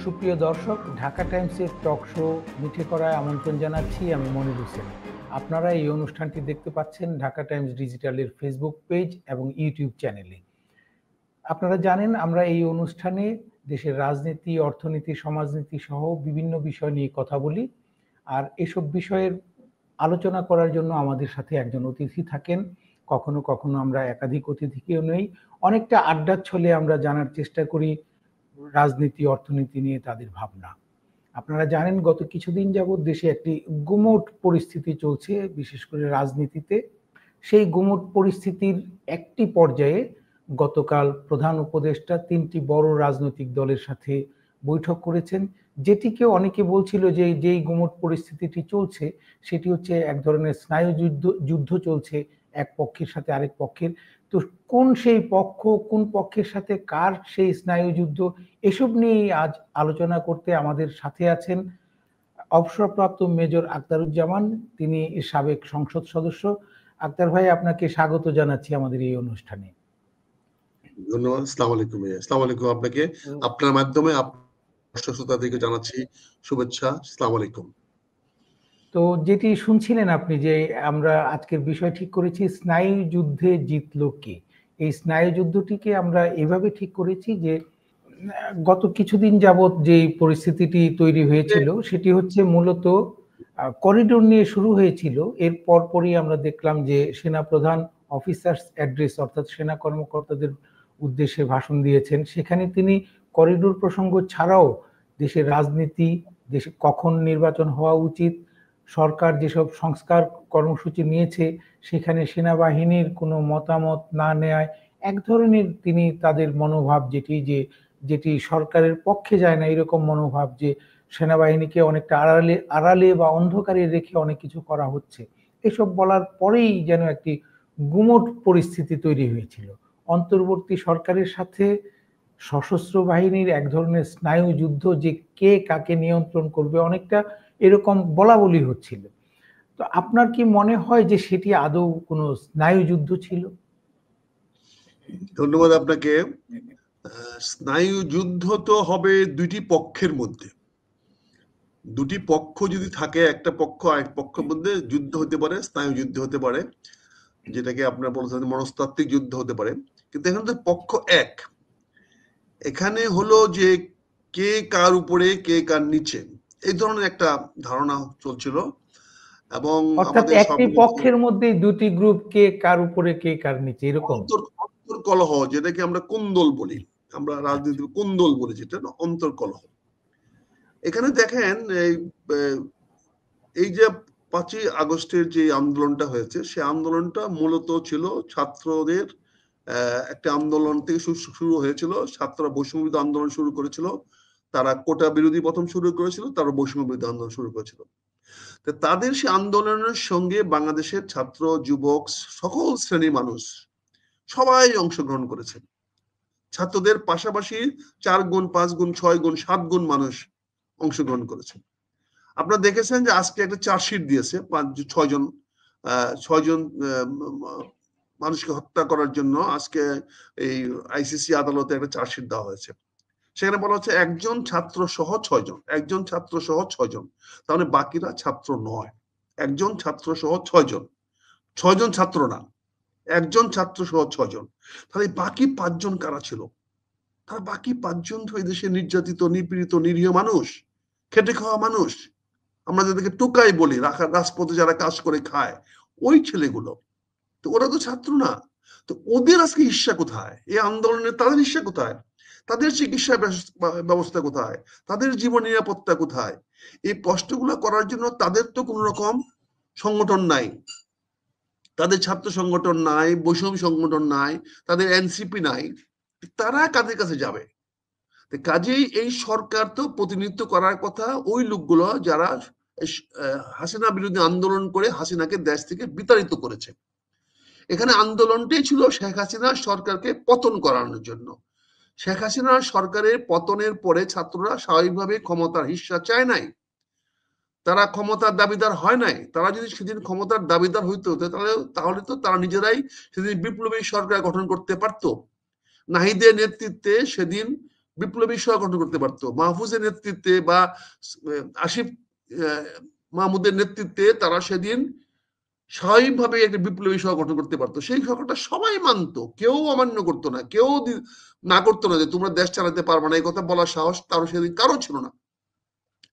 সুপ্রিয় দর্শক, ঢাকা টাইমসের টক শো মিঠে করায় আমন্ত্রণ জানাচ্ছি। আমি মনির হোসেন। আপনারা এই অনুষ্ঠানটি দেখতে পাচ্ছেন ঢাকা টাইমস ডিজিটালের ফেসবুক পেজ এবং ইউটিউব চ্যানেলে। আপনারা জানেন আমরা এই অনুষ্ঠানে দেশের রাজনীতি, অর্থনীতি, সমাজনীতি সহ বিভিন্ন বিষয় নিয়ে কথা বলি। আর এসব বিষয়ের আলোচনা করার জন্য আমাদের সাথে একজন অতিথি থাকেন। কখনো কখনো আমরা একাধিক অতিথিকেও নেই। অনেকটা আড্ডার ছলে আমরা জানার চেষ্টা করি রাজনীতি, অর্থনীতি নিয়ে তাদের ভাবনা। আপনারা জানেন গত কিছুদিন যাবৎ দেশে একটি গুমোট পরিস্থিতি চলছে, বিশেষ করে রাজনীতিতে। সেই গুমোট পরিস্থিতির একটি পর্যায়ে গতকাল প্রধান উপদেষ্টা ৩টি বড় রাজনৈতিক দলের সাথে বৈঠক করেছেন, যেটিকে অনেকে বলছিল যে যেই গুমোট পরিস্থিতিটি চলছে সেটি হচ্ছে এক ধরনের স্নায়ু যুদ্ধ চলছে এক পক্ষের সাথে আরেক পক্ষের। তো কোন সেই পক্ষ, কোন পক্ষের সাথে কার সেই স্নায়ু যুদ্ধ, এসব নিয়েই আজ আলোচনা করতে আমাদের সাথে আছেন অবসরপ্রাপ্ত মেজর আখতারুজ্জামান। তিনি সাবেক সংসদ সদস্য। আখতার ভাই, আপনাকে স্বাগত জানাচ্ছি আমাদের এই অনুষ্ঠানে। ধন্যবাদ। আসসালামু আলাইকুম। আসসালামু আলাইকুম আপনাকে। আপনার মাধ্যমে শ্রোতাদেরকে জানাচ্ছি শুভেচ্ছা। আসসালামু আলাইকুম। তো যেটি শুনছিলেন আপনি, যে আমরা আজকের বিষয় ঠিক করেছি স্নায়ু যুদ্ধে জিতলো কে। এই স্নায়ু যুদ্ধটিকে আমরা এভাবে ঠিক করেছি যে গত কিছুদিন যাবৎ যে পরিস্থিতিটি তৈরি হয়েছিল সেটি হচ্ছে মূলত করিডোর নিয়ে শুরু হয়েছিল। এর পরপরই আমরা দেখলাম যে সেনাপ্রধান অফিসার্স অ্যাড্রেস, অর্থাৎ সেনা কর্মকর্তাদের উদ্দেশ্যে ভাষণ দিয়েছেন। সেখানে তিনি করিডোর প্রসঙ্গ ছাড়াও দেশের রাজনীতি, দেশে কখন নির্বাচন হওয়া উচিত, সরকার যেসব সংস্কার কর্মসূচি নিয়েছে সেখানে সেনাবাহিনীর কোনো মতামত না নেয় এক ধরনের তিনি তাদের মনোভাব, যেটি সরকারের পক্ষে যায় না, এরকম মনোভাব যে সেনাবাহিনীকে অনেকটা আড়ালে বা অন্ধকারে রেখে অনেক কিছু করা হচ্ছে, এসব বলার পরেই যেন একটি গুমোট পরিস্থিতি তৈরি হয়েছিল। অন্তর্বর্তী সরকারের সাথে সশস্ত্র বাহিনীর এক ধরনের স্নায়ু যুদ্ধ, যে কে কাকে নিয়ন্ত্রণ করবে, অনেকটা এরকম বলা বলি হচ্ছিল। তো আপনার কি মনে হয় যে সেটি আদৌ কোনো স্নায়ু যুদ্ধ ছিল? ধন্যবাদ আপনাকে। স্নায়ু যুদ্ধ তো হবে দুইটি পক্ষের মধ্যে। দুটি পক্ষ যদি থাকে, একটা পক্ষ আরেক পক্ষের মধ্যে যুদ্ধ হতে পারে, স্নায়ু যুদ্ধ হতে পারে, যেটাকে আপনার বলছেন মনস্তাত্ত্বিক যুদ্ধ হতে পারে। কিন্তু এখানে তো পক্ষ এক। এখানে হলো যে কে কার উপরে, কে কার নিচে, এই ধরনের একটা ধারণা চলছিল। এবং অর্থাৎ আমাদের একটি পক্ষের মধ্যেই দুটি গ্রুপ, কে কার উপরে কে কার নিচে, এরকম অন্তর্কলহ, যেটাকে আমরা কোন্দল বলি, আমরা রাজনীতি কোন্দল বলি, যেটা অন্তর্কলহ। এখানে দেখেন এই যে 5ই আগস্টের যে আন্দোলনটা হয়েছে, সে আন্দোলনটা মূলত ছিল ছাত্রদের একটা আন্দোলন থেকে শুরু হয়েছিল। ছাত্ররা বৈষম্য বিরোধী আন্দোলন শুরু করেছিল, তারা কোটা বিরোধী প্রথম শুরু করেছিল, তারা বৈষম্য বিরোধী আন্দোলন শুরু করেছিল। তাদের সেই আন্দোলনের সঙ্গে বাংলাদেশের ছাত্র, যুবক, সকল শ্রেণীর মানুষ সবাই অংশগ্রহণ করেছেন। ছাত্রদের পাশাপাশি 4 গুণ, 5 গুণ, 6 গুণ, 7 গুণ মানুষ অংশগ্রহণ করেছেন। আপনারা দেখেছেন যে আজকে একটা চার্জশিট দিয়েছে 6 জন মানুষকে হত্যা করার জন্য। আজকে এই আইসিসি আদালতে একটা চার্জশিট দেওয়া হয়েছে। সেখানে বলা হচ্ছে একজন ছাত্র সহ 6 জন, একজন ছাত্র সহ 6 জন। তাহলে বাকিরা ছাত্র নয়, একজন ছাত্র সহ 6 জন, 6 জন ছাত্র না, একজন ছাত্র সহ 6 জন। তাহলে বাকি 5 জন কারা ছিল? তারা বাকি 5 জন তো দেশে নির্যাতিত, নিপীড়িত, নিরীহ মানুষ, খেটে খাওয়া মানুষ, আমরা যাদেরকে টোকাই বলি, রাজপথে যারা কাজ করে খায়, ওই ছেলেগুলো। তো ওরা তো ছাত্র না। তো ওদের আজকে ঈর্ষা কোথায়? এই আন্দোলনে তাদের ঈর্ষা কোথায়? তাদের চিকিৎসা ব্যবস্থা কোথায়? তাদের জীবন নিরাপত্তা কোথায়? এই প্রশ্নগুলো করার জন্য তাদের তো কোন রকম সংগঠন নাই, তাদের ছাত্র সংগঠন নাই, বৈষম্য সংগঠন নাই, তাদের এনসিপি নাই। তারা কাদের কাছে যাবে? কাজেই এই সরকার তো প্রতিনিধিত্ব করার কথা ওই লোকগুলো যারা হাসিনা বিরোধী আন্দোলন করে হাসিনাকে দেশ থেকে বিতাড়িত করেছে। এখানে আন্দোলনটাই ছিল শেখ হাসিনা সরকারকে পতন করানোর জন্য। শেখ হাসিনা সরকারের পতনের পরে ছাত্ররা স্বাভাবিকভাবে ক্ষমতার হিস্সা চায় নাই, তারা ক্ষমতার দাবিদার হয় নাই। তারা যদি সেদিন ক্ষমতার দাবিদার হইতো তাহলে তো তারা নিজেরাই সেদিন বিপ্লবী সরকার গঠন করতে পারত। নাহিদের নেতৃত্বে সেদিন বিপ্লবী সরকার গঠন করতে পারতো। মাহফুজের নেতৃত্বে বা আসিফ মাহমুদের নেতৃত্বে তারা সেদিন স্বাভাবিকভাবে একটা বিপ্লবী সরকার গঠন করতে পারতো। সেই সরকারটা সবাই মানতো, কেউ অমান্য করতো না, কেউ না করতো না যে তোমরা দেশ চালাতে পারবে না, এই কথা বলার সাহস তারও সেদিন কারো ছিল না।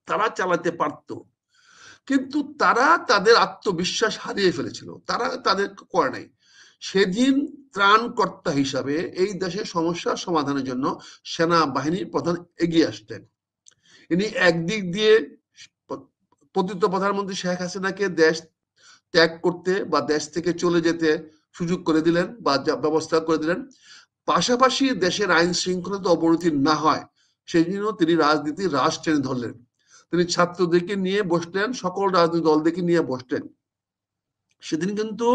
তারা চালাতে পারতো, কিন্তু তারা তাদের আত্মবিশ্বাস হারিয়ে ফেলেছিল, তারা তাদের করে নাই। সেদিন ত্রাণকর্তা হিসাবে এই দেশের সমস্যা সমাধানের জন্য সেনাবাহিনীর প্রধান এগিয়ে আসতেন। ইনি একদিক দিয়ে পতিত প্রধানমন্ত্রী শেখ হাসিনাকে দেশ ত্যাগ করতে বা দেশ থেকে চলে যেতে সুযোগ করে দিলেন বা ব্যবস্থা করে দিলেন, পাশাপাশি দেশের আইন শৃঙ্খলা অবনতি না হয় সেই জন্য তিনি রাজনীতির রাশ টেনে ধরলেন। তিনি ছাত্রদেরকে নিয়ে বসলেন, সকল রাজনৈতিক দলদেরকে নিয়ে বসলেন। সেদিন কিন্তু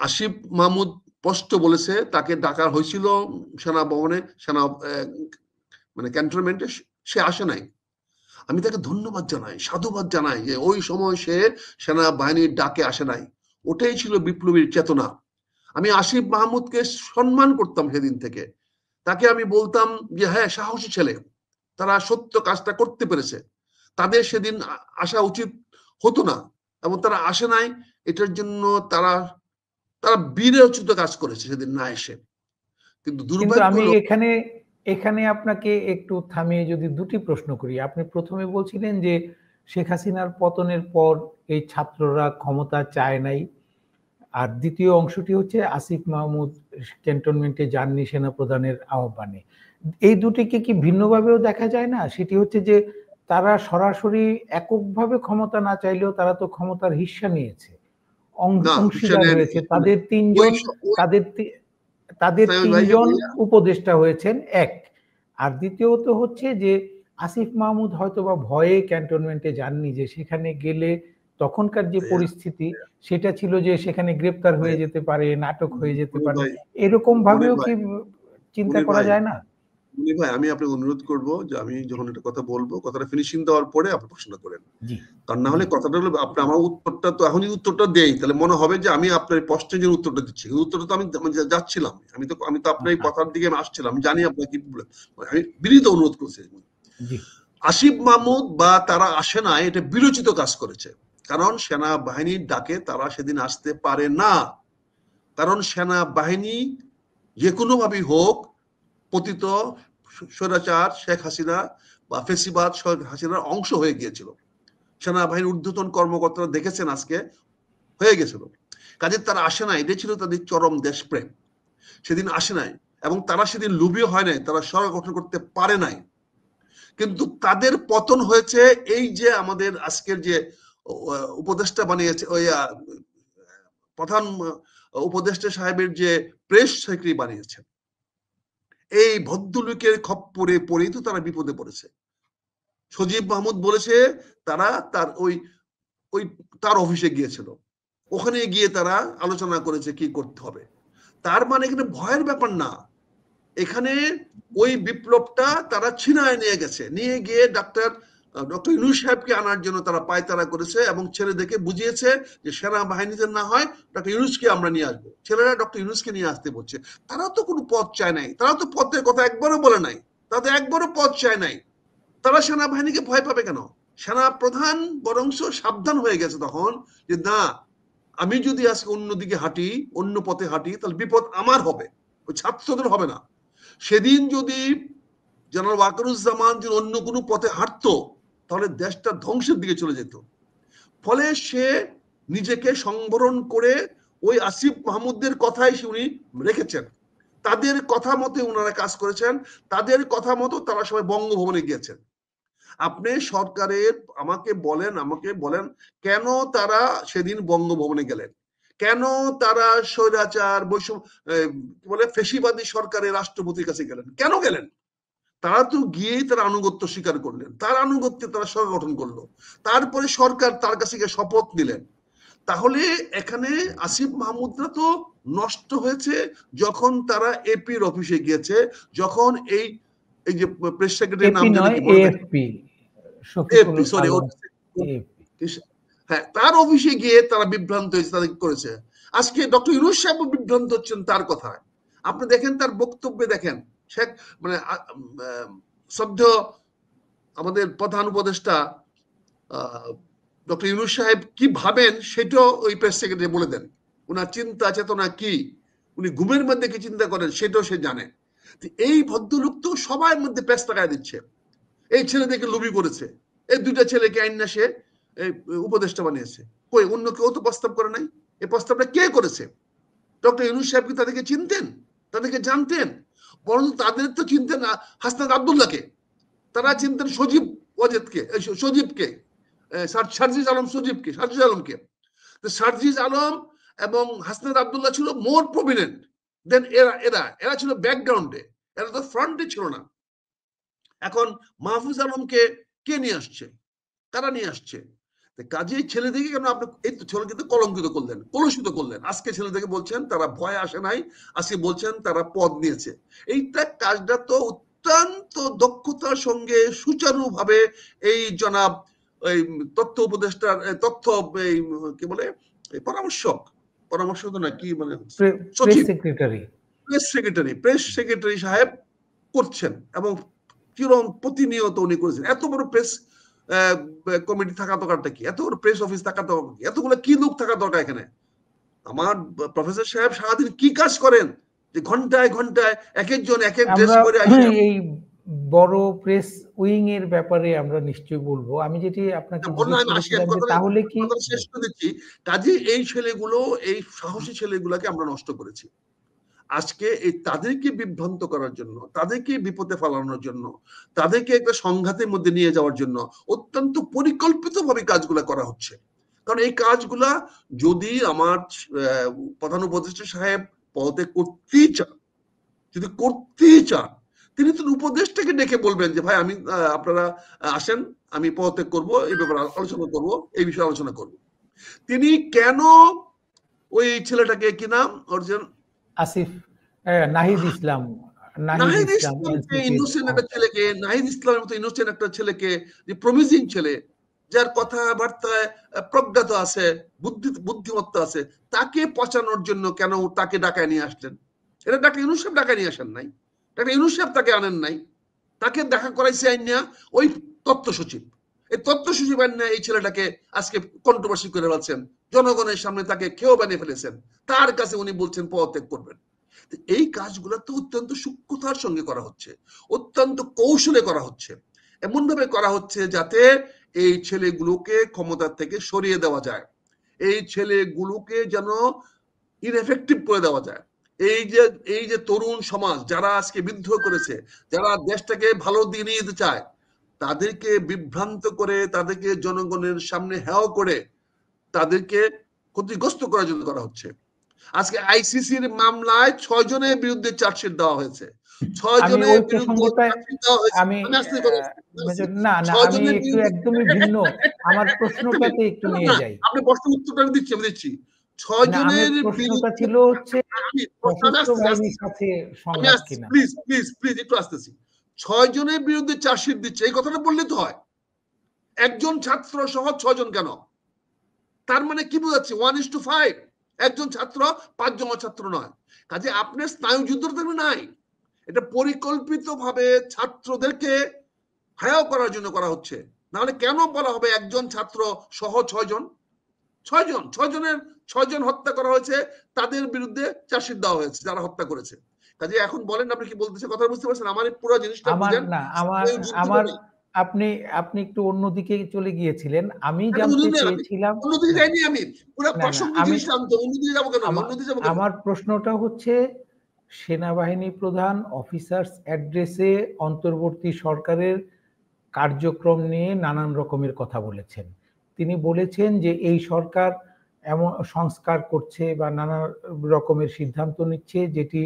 আসিফ মাহমুদ স্পষ্ট বলেছে তাকে ডাকা হয়েছিল সেনা ভবনে, সেনা মানে ক্যান্টনমেন্টে, সে আসে নাই। আমি তাকে ধন্যবাদ জানাই, সাধুবাদ জানাই যে ওই সময় সে সেনাবাহিনীর ডাকে আসে নাই। ওটাই ছিল বিপ্লবীর চেতনা। আমি আসিফ মাহমুদকে সম্মান করতাম সেদিন থেকে। তাকে আমি বলতাম যে হ্যাঁ, সাহসী ছেলে, তারা সত্য কাজটা করতে পেরেছে, তাদের সেদিন আসা উচিত হতো না, এবং তারা আসে নাই। এটার জন্য তারা তারা বীরোচিত কাজ করেছে সেদিন না এসে। কিন্তু দুর্ভাগ্য আমি হলো, এখানে এখানে আপনাকে একটু থামিয়ে যদি দুটি প্রশ্ন করি। আপনি প্রথমে বলছিলেন যে শেখ হাসিনার পতনের পর এই ছাত্ররা ক্ষমতা চায় নাই, আর দ্বিতীয় অংশটি হচ্ছে আসিফ মাহমুদ ক্যান্টনমেন্টে যাননি সেনাপ্রধানের আহ্বানে। এই দুটিকে কি ভিন্নভাবেও দেখা যায় না? সেটি হচ্ছে যে তারা সরাসরি এককভাবে ক্ষমতা না চাইলেও তারা তো ক্ষমতার হিস্সা নিয়েছে, না অংশীদার হয়েছে। তাদের ওই তিনজন, তাদের তাদের ভাই, তিনজন উপদেষ্টা হয়েছেন এক। আর দ্বিতীয়ত হচ্ছে যে আসিফ মাহমুদ হয়তোবা ভয়ে ক্যান্টনমেন্টে যাননি, যে সেখানে গেলে তখনকার যে পরিস্থিতি সেটা ছিল যে সেখানে গ্রেপ্তার হয়ে যেতে পারে, নাটক হয়ে যেতে পারে, এরকম ভাবেও কি চিন্তা করা যায় না? মুনি ভাই, আমি আপনাকে অনুরোধ করব যে আমি যখন একটা কথা বলবো, কথাটা ফিনিশিং দেওয়ার পরে আপনি প্রশ্ন করেন। জি, কারণ না জি। হলে কথাটা হলো, আপনি আমার উত্তরটা তো এখনই উত্তরটা দেই, তাহলে মনে হবে যে আমি আপনার প্রশ্নের জন্য উত্তরটা দিচ্ছি। উত্তরটা তো আমি যাচ্ছিলাম, আমি তো আপনার এই কথার দিকে আমি আসছিলাম, আমি জানি আপনার কি বলে। আমি বিনীত অনুরোধ করছি। জি। আসিফ মাহমুদ বা তারা আসে না, এটা বিরোচিত কাজ করেছে। কারণ সেনাবাহিনীর ডাকে তারা সেদিন আসতে পারে না। কারণ সেনাবাহিনী যে কোনো ভাবেই হোক পতিত স্বৈরাচার শেখ হাসিনা বা ফেসিবাদ শেখ হাসিনার অংশ হয়ে গিয়েছিল। সেনাবাহিনীর ঊর্ধ্বতন কর্মকর্তারা দেখেছেন আজকে হয়ে গেছিল। কাজে তারা আসে নাই, এটা ছিল তাদের চরম দেশপ্রেম। সেদিন আসে নাই, এবং তারা সেদিন লোভীও হয় নাই, তারা সরকার গঠন করতে পারে নাই। কিন্তু তাদের পতন হয়েছে এই যে আমাদের আজকের যে উপদেষ্টা বানিয়েছে, ওই প্রধান উপদেষ্টা সাহেবের যে প্রেস সেক্রেটারি বানিয়েছেন, এই ভদ্রলোকের খপ্পরে পড়েই তো তারা বিপদে পড়েছে। সজীব মাহমুদ বলেছে তারা তার অফিসে গিয়েছিল, ওখানে গিয়ে তারা আলোচনা করেছে কি করতে হবে। তার মানে এখানে ভয়ের ব্যাপার না, এখানে ওই বিপ্লবটা তারা ছিনায় নিয়ে গেছে, নিয়ে গিয়ে ডক্টর ইউনূস সাহেবকে আনার জন্য তারা পায়তারা করেছে, এবং ছেলেদেরকে বুঝিয়েছে যে সেনাবাহিনীতে না হয় ডক্টর ইউনূসকে আমরা নিয়ে আসবো। ছেলেরা ডক্টর ইউনূসকে নিয়ে আসতে বলছে। তারা তো কোনো পদ চায় নাই, তারা তো পদের কথা একবারও বলে নাই, তারা তো একবারও পদ চায় নাই। তারা সেনাবাহিনীকে ভয় পাবে কেন? সেনা প্রধান বরংশ সাবধান হয়ে গেছে তখন যে না, আমি যদি আজকে অন্যদিকে হাঁটি, অন্য পথে হাঁটি, তাহলে বিপদ আমার হবে, ওই ছাত্রদের হবে না। সেদিন যদি জেনারেল ওয়াকারুজ্জামান যদি অন্য কোনো পথে হাঁটতো, তাহলে দেশটা ধ্বংসের দিকে চলে যেত। ফলে সে নিজেকে সংবরণ করে ওই আসিফ মাহমুদের কথাই উনি রেখেছেন, তাদের কথা মতো ওনারা কাজ করেছেন, তাদের কথা মতো তারা সবাই বঙ্গভবনে গিয়েছেন। আপনি সরকারের আমাকে বলেন কেন তারা সেদিন বঙ্গভবনে গেলেন? কেন তারা স্বৈরাচার বলে ফেসিবাদী সরকারের রাষ্ট্রপতির কাছে গেলেন? কেন গেলেন? তারা তো গিয়েই তারা আনুগত্য স্বীকার করলেন, তার আনুগত্যে তারা সরকার গঠন করলো, তারপরে সরকার তার কাছে গিয়ে শপথ নিলেন। তাহলে এখানে আসিফ মাহমুদরা তো নষ্ট হয়েছে যখন তারা এপির অফিসে গিয়েছে, যখন এই যে প্রেস সেক্রেটারির নাম এপি যেন নয়, কি মনে থাকে, AFP, Shafiqul AP sorry, Alam. AFP. হ্যাঁ, তার অফিসে গিয়ে তারা বিভ্রান্ত হয়েছে, তাদের করেছে। আজকে ডক্টর ইউনূস সাহেব বিভ্রান্ত হচ্ছেন তার কথায়। আপনি দেখেন তার বক্তব্যে, দেখেন শেখ মানে শ্রদ্ধ আমাদের প্রধান উপদেষ্টা ডক্টর ইউনূস সাহেব কি ভাবেন সেটাও ওই প্রেস সেক্রেটারি বলে দেন। ওনার চিন্তা চেতনা কি, উনি ঘুমের মধ্যে কি চিন্তা করেন সেটাও সে জানে। এই ভদ্রলোক তো সবার মধ্যে প্রেস টাকায় দিচ্ছে। এই ছেলেদেরকে লবি করেছে, এই দুইটা ছেলেকে আইন সে উপদেষ্টা বানিয়েছে। কই অন্য কেউ তো প্রস্তাব করে নাই? এই প্রস্তাবটা কে করেছে? ডক্টর ইউনূস সাহেব কি তাদেরকে চিনতেন, তাদেরকে জানতেন? বরং তাদের তো চিনতেন না হাসনাত আব্দুল্লাহকে, তারা চিনতেন সজীব ওয়াজেদকে, সজীবকে, সার্জিজ আলম সজীবকে, সার্জিজ আলমকে। সার্জিজ আলম এবং হাসনাত আব্দুল্লাহ ছিল মোর প্রমিনেন্ট দেন এরা ছিল ব্যাকগ্রাউন্ডে, এরা তো ফ্রন্টে ছিল না। এখন মাহফুজ আলমকে কে নিয়ে আসছে? কারা নিয়ে আসছে? কাজেই ছেলেদেরকে কেন আপনি এই ছেলেকে কলঙ্কিত করলেন, কলুষিত করলেন? আজকে ছেলেদেরকে বলছেন তারা ভয় আসে নাই, আজকে বলছেন তারা পদ নিয়েছে। এইটা কাজটা তো অত্যন্ত দক্ষতার সঙ্গে সুচারুভাবে এই জনাব এই তথ্য উপদেষ্টার তথ্য এই কি বলে পরামর্শ তো না কি মানে প্রেস সেক্রেটারি সাহেব করছেন এবং কিরকম প্রতিনিয়ত উনি করেছেন। এত বড় প্রেস কমিটি থাকা দরকারটা কি? এত বড় প্রেস অফিস থাকা দরকার কি? এতগুলো কি লোক থাকা দরকার এখানে? আমার প্রফেসর সাহেব সারাদিন কি কাজ করেন যে ঘন্টায় ঘন্টায় এক একজন এক এক ড্রেস পরে এই বড় প্রেস উইং এর ব্যাপারে আমরা নিশ্চয়ই বলবো। আমি যেটি আপনাকে তাহলে কি শেষ করে দিচ্ছি, কাজে এই ছেলেগুলো, এই সাহসী ছেলেগুলোকে আমরা নষ্ট করেছি। আজকে এই তাদেরকে বিভ্রান্ত করার জন্য, তাদেরকে বিপদে ফেলানোর জন্য, তাদেরকে একটা সংঘাতের মধ্যে নিয়ে যাওয়ার জন্য অত্যন্ত পরিকল্পিতভাবে কাজগুলো করা হচ্ছে। কারণ এই কাজগুলা যদি আমার প্রধান উপদেষ্টা সাহেব পদে করতেই চান, যদি করতেই চান, তিনি তো উপদেষ্টাকে ডেকে বলবেন যে ভাই আমি আপনারা আসেন, আমি পদত্যাগ করবো, এই ব্যাপারে আলোচনা করবো, এই বিষয়ে আলোচনা করবো। তিনি কেন ওই ছেলেটাকে কি নাম অর্জন আসিফ নাহিদ ইসলাম একটা ছেলেকে যে প্রমিজিং ছেলে, যার কথাবার্তায় প্রজ্ঞাত আছে, বুদ্ধিমত্তা আছে, তাকে পচানোর জন্য কেন তাকে ডাকায় নিয়ে আসলেন? এটা ডাক্তার ইউনূস সাহেব ডাকায় নিয়ে আসেন নাই, ডাক্তার ইউনূস সাহেব তাকে আনেন নাই, তাকে দেখা করাইছে আইনা ওই তথ্য সচিব। এই তথ্য সচিব আইনা এই ছেলেটাকে আজকে কন্ট্রোভার্সি করে ফেলছেন, জনগণের সামনে তাকে খেয়েও বানিয়ে ফেলেছেন, তার কাছে উনি বলছেন পদত্যাগ করবেন। এই কাজগুলো তো অত্যন্ত সূক্ষ্মতার সঙ্গে করা হচ্ছে, অত্যন্ত কৌশলে করা হচ্ছে, এমন ভাবে করা হচ্ছে যাতে এই ছেলেগুলোকে ক্ষমতা থেকে সরিয়ে দেওয়া যায়, এই ছেলেগুলোকে যেন ইনএফেক্টিভ করে দেওয়া যায়। এই যে তরুণ সমাজ যারা আজকে বিদ্রোহ করেছে, যারা দেশটাকে ভালো দিয়ে নিয়ে যেতে চায়, তাদেরকে বিভ্রান্ত করে, তাদেরকে জনগণের সামনে হেয় করে, তাদেরকে ক্ষতিগ্রস্ত করার জন্য করা হচ্ছে। আজকে আইসিসির মামলায় 6 জনের বিরুদ্ধে চার্জশিট দেওয়া হয়েছে। 6 জনের বিরুদ্ধে একদমই ভিন্ন। আমার প্রশ্নটাতে একটু নিয়ে যাই। আপনি প্রশ্ন উত্তরটা দিচ্ছি, আমি দিচ্ছি। 6 জনের প্রশ্নটা ছিল হচ্ছে প্লিজ একটু আসতেছি। 6 জনের বিরুদ্ধে চার্জশিট দিচ্ছে, এই কথাটা বললে তো হয়। একজন ছাত্র সহ 6 জন কেন? তার মানে কি বোঝাচ্ছে? 1:5। একজন ছাত্র 5 জন ছাত্র নয়। কাজে আপনার স্নায়ু যুদ্ধ নাই, এটা পরিকল্পিতভাবে ছাত্রদেরকে হায়াও করার জন্য করা হচ্ছে। নাহলে কেন বলা হবে একজন ছাত্র সহ 6 জন? 6 জন হত্যা করা হয়েছে, তাদের বিরুদ্ধে চার্জশিট দেওয়া হয়েছে যারা হত্যা করেছে। কাজে এখন বলেন আপনি কি বলতেছে, কথা বুঝতে পারছেন? আমার পুরো জিনিসটা বুঝেন। আপনি একটু অন্যদিকে চলে গিয়েছিলেন। আমি জানতে চেয়েছিলাম, অন্যদিকে যাইনি আমি, পুরো প্রাসঙ্গিক জিনিস জানতে অন্যদিকে যাব কেন? আমার প্রশ্নটা হচ্ছে সেনাবাহিনী প্রধান অফিসার্স অ্যাড্রেসে অন্তর্বর্তী সরকারের কার্যক্রম নিয়ে নানান রকমের কথা বলেছেন। তিনি বলেছেন যে এই সরকার এমন সংস্কার করছে বা নানা রকমের সিদ্ধান্ত নিচ্ছে যেটি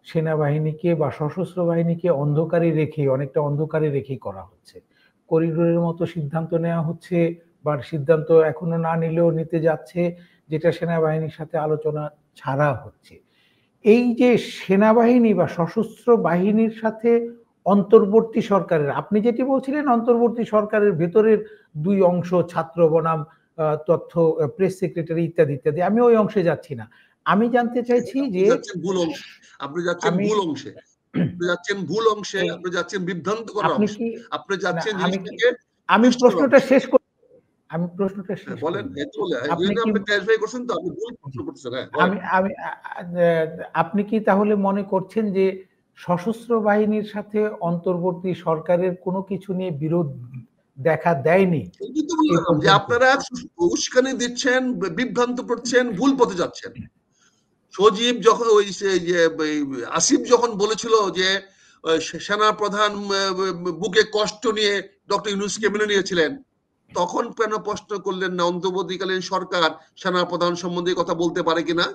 সেনাবাহিনীকে বা সশস্ত্র বাহিনীকে অনেকটা অন্ধকারে রেখেই করা হচ্ছে। করিডোরের মতো সিদ্ধান্ত নেওয়া হচ্ছে বা সিদ্ধান্ত এখনো না নিলেও নিতে যাচ্ছে, যেটা সেনাবাহিনীর সাথে আলোচনা ছাড়া হচ্ছে। এই যে সেনাবাহিনী বা সশস্ত্র বাহিনীর সাথে অন্তর্বর্তী সরকারের, আপনি যেটি বলছিলেন অন্তর্বর্তী সরকারের ভেতরের 2 অংশ, ছাত্র বনাম তথ্য প্রেস সেক্রেটারি ইত্যাদি ইত্যাদি, আমি ওই অংশে যাচ্ছি না। আমি জানতে চাইছি যে আপনি যাচ্ছেন ভুল অংশে। আপনি যাচ্ছেন ভুল অংশে, আপনি যাচ্ছেন বিভ্রান্তকর আপনি অংশে, কি আপনি না যাচ্ছেন আমি কি জিনিসটাকে আমি twist করার প্রশ্নটা অংশে। শেষ করি আমি প্রশ্নটা হ্যাঁ, শেষ বলেন, করে নিই। এই তো বলে আপনি এজন্য কি আপনি ক্লারিফাই করছেন তো, আপনি ভুল প্রশ্ন জি। করতেছেন। হ্যাঁ, বলেন। আমি আমি আ আ আ আপনি কি তাহলে মনে করছেন যে সশস্ত্র বাহিনীর সাথে অন্তর্বর্তী সরকারের কোনো কিছু নিয়ে বিরোধ দেখা দেয়নি এই তো এ বললাম যে পর্যন্ত? আপনারা উস্কানি দিচ্ছেন, বিভ্রান্ত করছেন, ভুল পথে যাচ্ছেন। সজীব যখন ওই যে আসিফ যখন বলেছিল যে সেনা প্রধান বুকে কষ্ট নিয়ে ডক্টর ইউনূসকে মেনে নিয়েছিলেন, তখন কেন প্রশ্ন করলেন না অন্তর্বর্তীকালীন সরকার সেনা প্রধান সম্বন্ধে কথা বলতে পারে কিনা?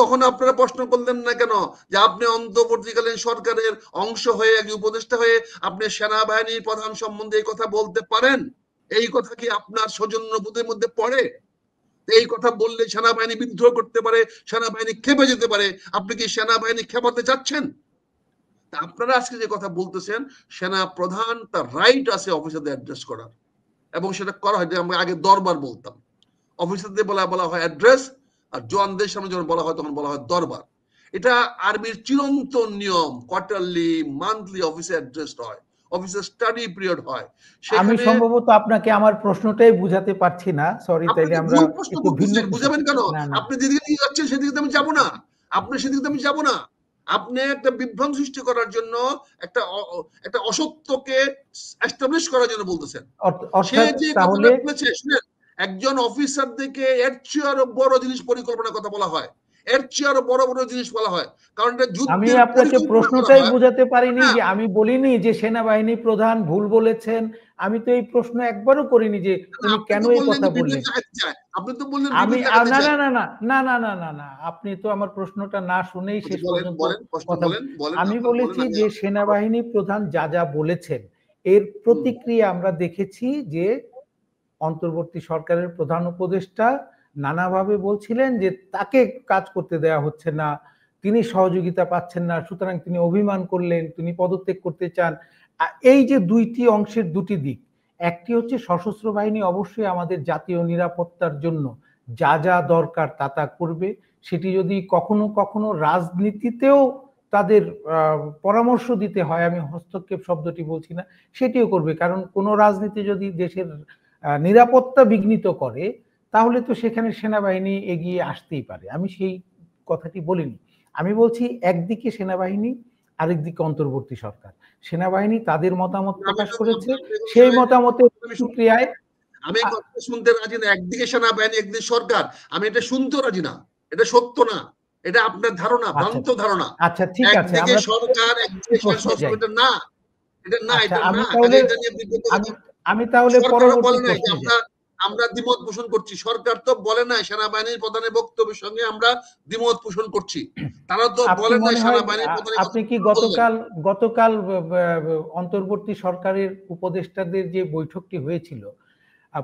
তখন আপনারা প্রশ্ন করলেন না কেন যে আপনি অন্তর্বর্তীকালীন সরকারের অংশ হয়ে একজন উপদেষ্টা হয়ে আপনি সেনাবাহিনীর প্রধান সম্বন্ধে এই কথা বলতে পারেন? এই কথা কি আপনার সৌজন্যবোধের মধ্যে পড়ে? এই কথা বললে সেনাবাহিনী বিদ্রোহ করতে পারে, সেনাবাহিনী খেপে যেতে পারে। আপনি কি সেনাবাহিনী খেপাতে চাচ্ছেন? আপনারা আজকে যে কথা বলতেছেন, সেনা প্রধান তার রাইট আছে অফিসারদের অ্যাড্রেস করার, এবং সেটা করা হয়। আমরা আগে দরবার বলতাম, অফিসারদের বলা হয় অ্যাড্রেস, আর জওয়ানদের সামনে যখন বলা হয় তখন বলা হয় দরবার। এটা আর্মির চিরন্তন নিয়ম। কোয়ার্টারলি, মান্থলি অফিসে অ্যাড্রেস হয়, অফিসে স্টাডি পিরিয়ড হয়। আমি সেখানে সম্ভবত আপনাকে আমার প্রশ্নটাই বুঝাতে পারছি না। সরি, আপনি তাইলে তো আমরা ভুল প্রশ্ন একটু ভিন্ন করতেছেন, কিছু বুঝাবেন কেন? না, না। আপনি যেদিকে নিয়ে যাচ্ছেন সেদিকে আমি যাব না। আপনি সেদিকে আমি যাব না। আপনি একটা বিভ্রম সৃষ্টি করার জন্য, একটা একটা অসত্যকে এস্টাবলিশ করার জন্য বলতেছেন। সে অর্থাৎ যে তাহলে কথাটা বলেছে, শুনেন, একজন অফিসার থেকে এর চেয়ে আরো বড় জিনিস পরিকল্পনার কথা বলা হয়, এর চেয়ে আরো বড় বড় জিনিস বলা হয়, কারণ এটা আমি যুদ্ধের আপনাকে পরিকল্পনা করা প্রশ্নটাই হয়। বুঝাতে পারিনি না, যে আমি বলিনি যে সেনাবাহিনী প্রধান ভুল বলেছেন। আমি তো এই প্রশ্ন একবারও করিনি যে উনি আপনি কেন তো এই বললেন কথা যে ভিডিও বললেন। লাগাতে চায়, আপনি তো বললেন আমি ভিডিও লাগাতে না, না, চায়। না, না, না, না, না, না, না। আপনি তো আমার প্রশ্নটা না শুনেই আচ্ছা, শেষ বলেন পর্যন্ত বলেন প্রশ্ন কথা বলেন বলেন, আমি আপনার বলেন, বলেছি আমি যে সেনাবাহিনী প্রধান যা বলেছেন এর হুম। প্রতিক্রিয়া আমরা দেখেছি যে অন্তর্বর্তী সরকারের প্রধান উপদেষ্টা নানাভাবে বলছিলেন যে তাকে কাজ করতে দেয়া হচ্ছে না, তিনি সহযোগিতা পাচ্ছেন না, সুতরাং তিনি অভিমান করলেন, তিনি পদত্যাগ করতে চান। এই যে ২ টি অংশের ২ টি দিক। একটি হচ্ছে সশস্ত্র বাহিনী অবশ্যই আমাদের জাতীয় নিরাপত্তার জন্য যা দরকার তা করবে। সেটি যদি কখনো রাজনীতিতেও তাদের আ পরামর্শ দিতে হয়, আমি হস্তক্ষেপ শব্দটি বলছি না, সেটিও করবে। কারণ কোন রাজনীতি যদি দেশের নিরাপত্তা বিঘ্নিত করে, তাহলে তো সেখানে সেনাবাহিনী এগিয়ে আসতেই পারে। আমি সেই কথাটি বলিনি। আমি বলছি একদিকে সেনাবাহিনী, আরেকদিকে অন্তর্বর্তী সরকার। সেনাবাহিনী তাদের মতামত আমি প্রকাশ তো করেছে। সেই শুনে মতামতের আমি শুনতে প্রতিক্রিয়ায় আমি আ কথা শুনতে রাজি না। একদিকে সেনাবাহিনী, একদিকে সরকার। আমি এটা শুনতেও রাজি না। এটা সত্য না। এটা আপনার ধারণা, আচ্ছা, ভ্রান্ত ধারণা। আচ্ছা ঠিক আছে। একদিকে আমরা সরকার, একদিকে প্রশ্নে সশস্ত্র, যাই। এটা না। এটা না, আচ্ছা এটা আমি না। কাজে তাহলে এটা নিয়ে বিব্রত আমি কথা। আমি তাহলে সরকারও পরবর্তী বলে নাই যে প্রশ্নে যাই। আমরা আমরা দ্বিমত পোষণ করছি। সরকার তো বলে নাই সেনাবাহিনীর প্রধানের বক্তব্যের সঙ্গে আমরা দ্বিমত পোষণ করছি। তারা তো আপনি বলে নাই মনে হয় সেনাবাহিনীর প্রধানের কথা আপনি কি বললেন। গতকাল অন্তর্বর্তী সরকারের উপদেষ্টাদের যে বৈঠকটি হয়েছিল,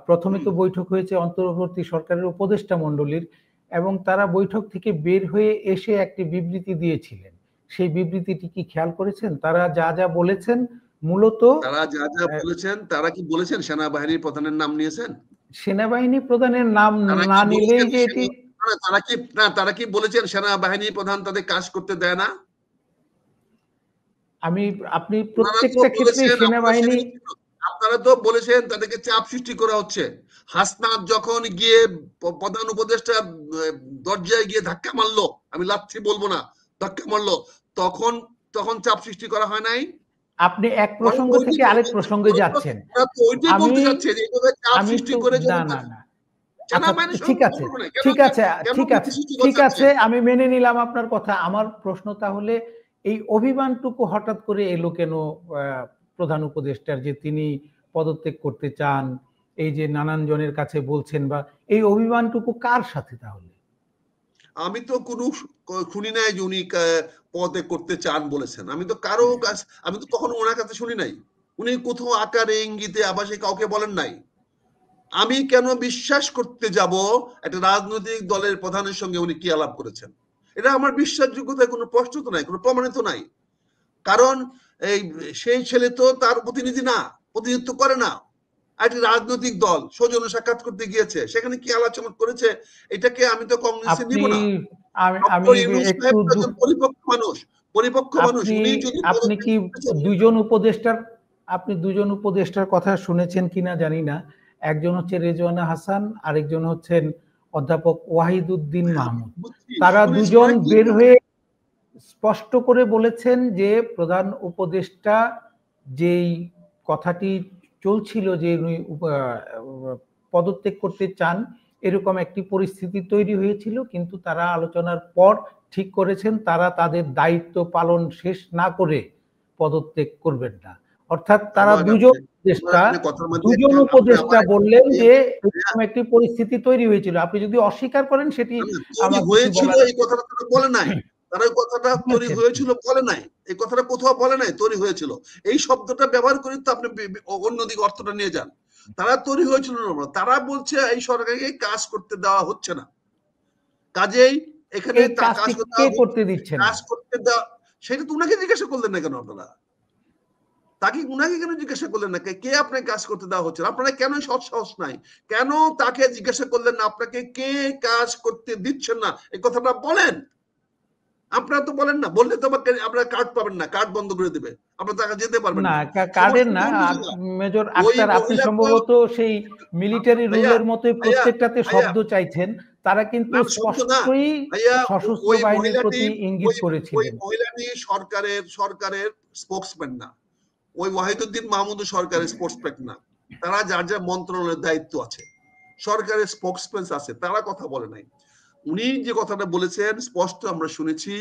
প্রথমে হুম। তো বৈঠক হয়েছে অন্তর্বর্তী সরকারের উপদেষ্টা মণ্ডলীর এবং তারা বৈঠক থেকে বের হয়ে এসে একটি বিবৃতি দিয়েছিলেন। সেই বিবৃতিটি কি খেয়াল করেছেন? তারা যা বলেছেন মূলত তারা যা অ্যা বলেছেন, তারা কি বলেছেন সেনাবাহিনীর প্রধানের নাম নিয়েছেন? সেনাবাহিনী প্রধানের নাম তারা না কি নিলেই বলেছেন যে এটি সেনা না, তারা কি বলেছেন সেনাবাহিনী প্রধান তাদের কাজ করতে দেয় না? আপনি উনারা তো প্রত্যেকটা ক্ষেত্রেই বলেছেন, সেনাবাহিনী আপনারা তো বলেছেন তাদেরকে চাপ সৃষ্টি করা হচ্ছে। হাসনাত যখন গিয়ে প্রধান উপদেষ্টা দরজায় গিয়ে ধাক্কা মারলো, আমি লাথি বলবো না, ধাক্কা মারলো, তখন তখন চাপ সৃষ্টি করা হয় নাই? আপনি এক ওরা প্রসঙ্গ তো থেকে আরেক প্রসঙ্গে যাচ্ছেন। ওরা তো ওইটাই আমি বলতে চাচ্ছে যে এভাবে চাপ আমি সৃষ্টি তো করে না, যদি না, না। আচ্ছা সেনাবাহিনীর সঙ্গে ঠিক আছে, সম্পর্ক নেই। কেন ঠিক আছে, কেন ঠিক ভীতি আছে, সৃষ্টি ঠিক করতে আছে। আমি মেনে নিলাম আপনার কথা। আমার প্রশ্ন তাহলে এই অভিমানটুকু হঠাৎ করে এলো কেন আ প্রধান উপদেষ্টার যে তিনি পদত্যাগ করতে চান, এই যে নানান জনের কাছে বলছেন বা এই অভিমানটুকু কার সাথে তাহলে? আমি তো কোনো শুনি নাই যে উনি পদে করতে চান বলেছেন। আমি তো কারো আমি তো কখনো ওনার কাছে শুনি নাই। উনি কোথাও আকারে ইঙ্গিতে আভাসে কাউকে বলেন নাই। আমি কেন বিশ্বাস করতে যাব একটা রাজনৈতিক দলের প্রধানের সঙ্গে উনি কি আলাপ করেছেন? এটা আমার বিশ্বাসযোগ্যতায় কোনো প্রশ্ন তো নাই, কোনো প্রমাণিত নাই। কারণ এই সেই ছেলে তো তার প্রতিনিধি না, প্রতিনিধিত্ব করে না। একটি রাজনৈতিক দল সৌজন্য সাক্ষাৎ করতে গিয়েছে, সেখানে কি আলোচনা করেছে, এটাকে আমি তো কংগ্রেসে আপনি নিব না। আমি ডক্টর ইউনূস একটু সাহেব তো একজন পরিপক্ক মানুষ। পরিপক্ক মানুষ। উনি যদি আপনি কি দুজন উপদেষ্টার কথা শুনেছেন কিনা জানি না। একজন হচ্ছে রেজওয়ানা হাসান, আরেকজন হচ্ছেন অধ্যাপক ওয়াহিদুদ্দিন মাহমুদ। তারা দুজন বের হয়ে স্পষ্ট করে বলেছেন যে প্রধান উপদেষ্টা যেই কথাটি চলছিল যে উনি পদত্যাগ করতে চান, এরকম একটি পরিস্থিতি তৈরি হয়েছিল, কিন্তু তারা আলোচনার পর ঠিক করেছেন তারা তাদের দায়িত্ব পালন শেষ না করে পদত্যাগ করবেন না। অর্থাৎ তারা দুজন উপদেষ্টা বললেন যে এরকম একটি পরিস্থিতি তৈরি হয়েছিল। আপনি যদি অস্বীকার করেন সেটি আমার হয়েছিল, এই কথাটা তারা বলে নাই। তারা এই কথাটা তৈরি হয়েছিল বলে নাই, এই কথাটা কোথাও বলে নাই তৈরি হয়েছিল। এই শব্দটা ব্যবহার করে তো আপনি অন্যদিকে অর্থটা নিয়ে যান। তারা তৈরি হয়েছিল না, তারা বলছে এই সরকারকে কাজ করতে দেওয়া হচ্ছে না। কাজেই এখানে করতে দিচ্ছেন, কাজ করতে দেওয়া, সেটা তো উনাকে জিজ্ঞাসা করলেন না কেন আপনারা? তাকে উনাকে কেন জিজ্ঞাসা করলেন না কে আপনাকে কাজ করতে দেওয়া হচ্ছে? আপনারা কেন সৎ সাহস নাই? কেন তাকে জিজ্ঞাসা করলেন না আপনাকে কে কাজ করতে দিচ্ছেন না? এই কথাটা বলেন। আপনারা তো বলেন না, বললে তো আপনারা কার্ড পাবেন না, কার্ড বন্ধ করে দেবে, আপনারা টাকা যেতে পারবেন না। কার্ডের না, মেজর আক্তার আপনি সম্ভবত সেই মিলিটারি রুলের মতোই প্রত্যেকটাতে শব্দ চাইছেন। তারা কিন্তু স্পষ্টই সশস্ত্র বাহিনীর প্রতি ইঙ্গিত করেছিলেন। ওই মহিলাটি সরকারের স্পোকসম্যান না, ওই ওয়াহিদুদ্দিন মাহমুদ সরকারের স্পোকসম্যান না। তারা যার যার মন্ত্রণালয়ের দায়িত্ব আছে, সরকারের স্পোকসম্যান আছে, তারা কথা বলে নাই। উনি যে কথাটা বলেছেন স্পষ্ট আমরা শুনেছি,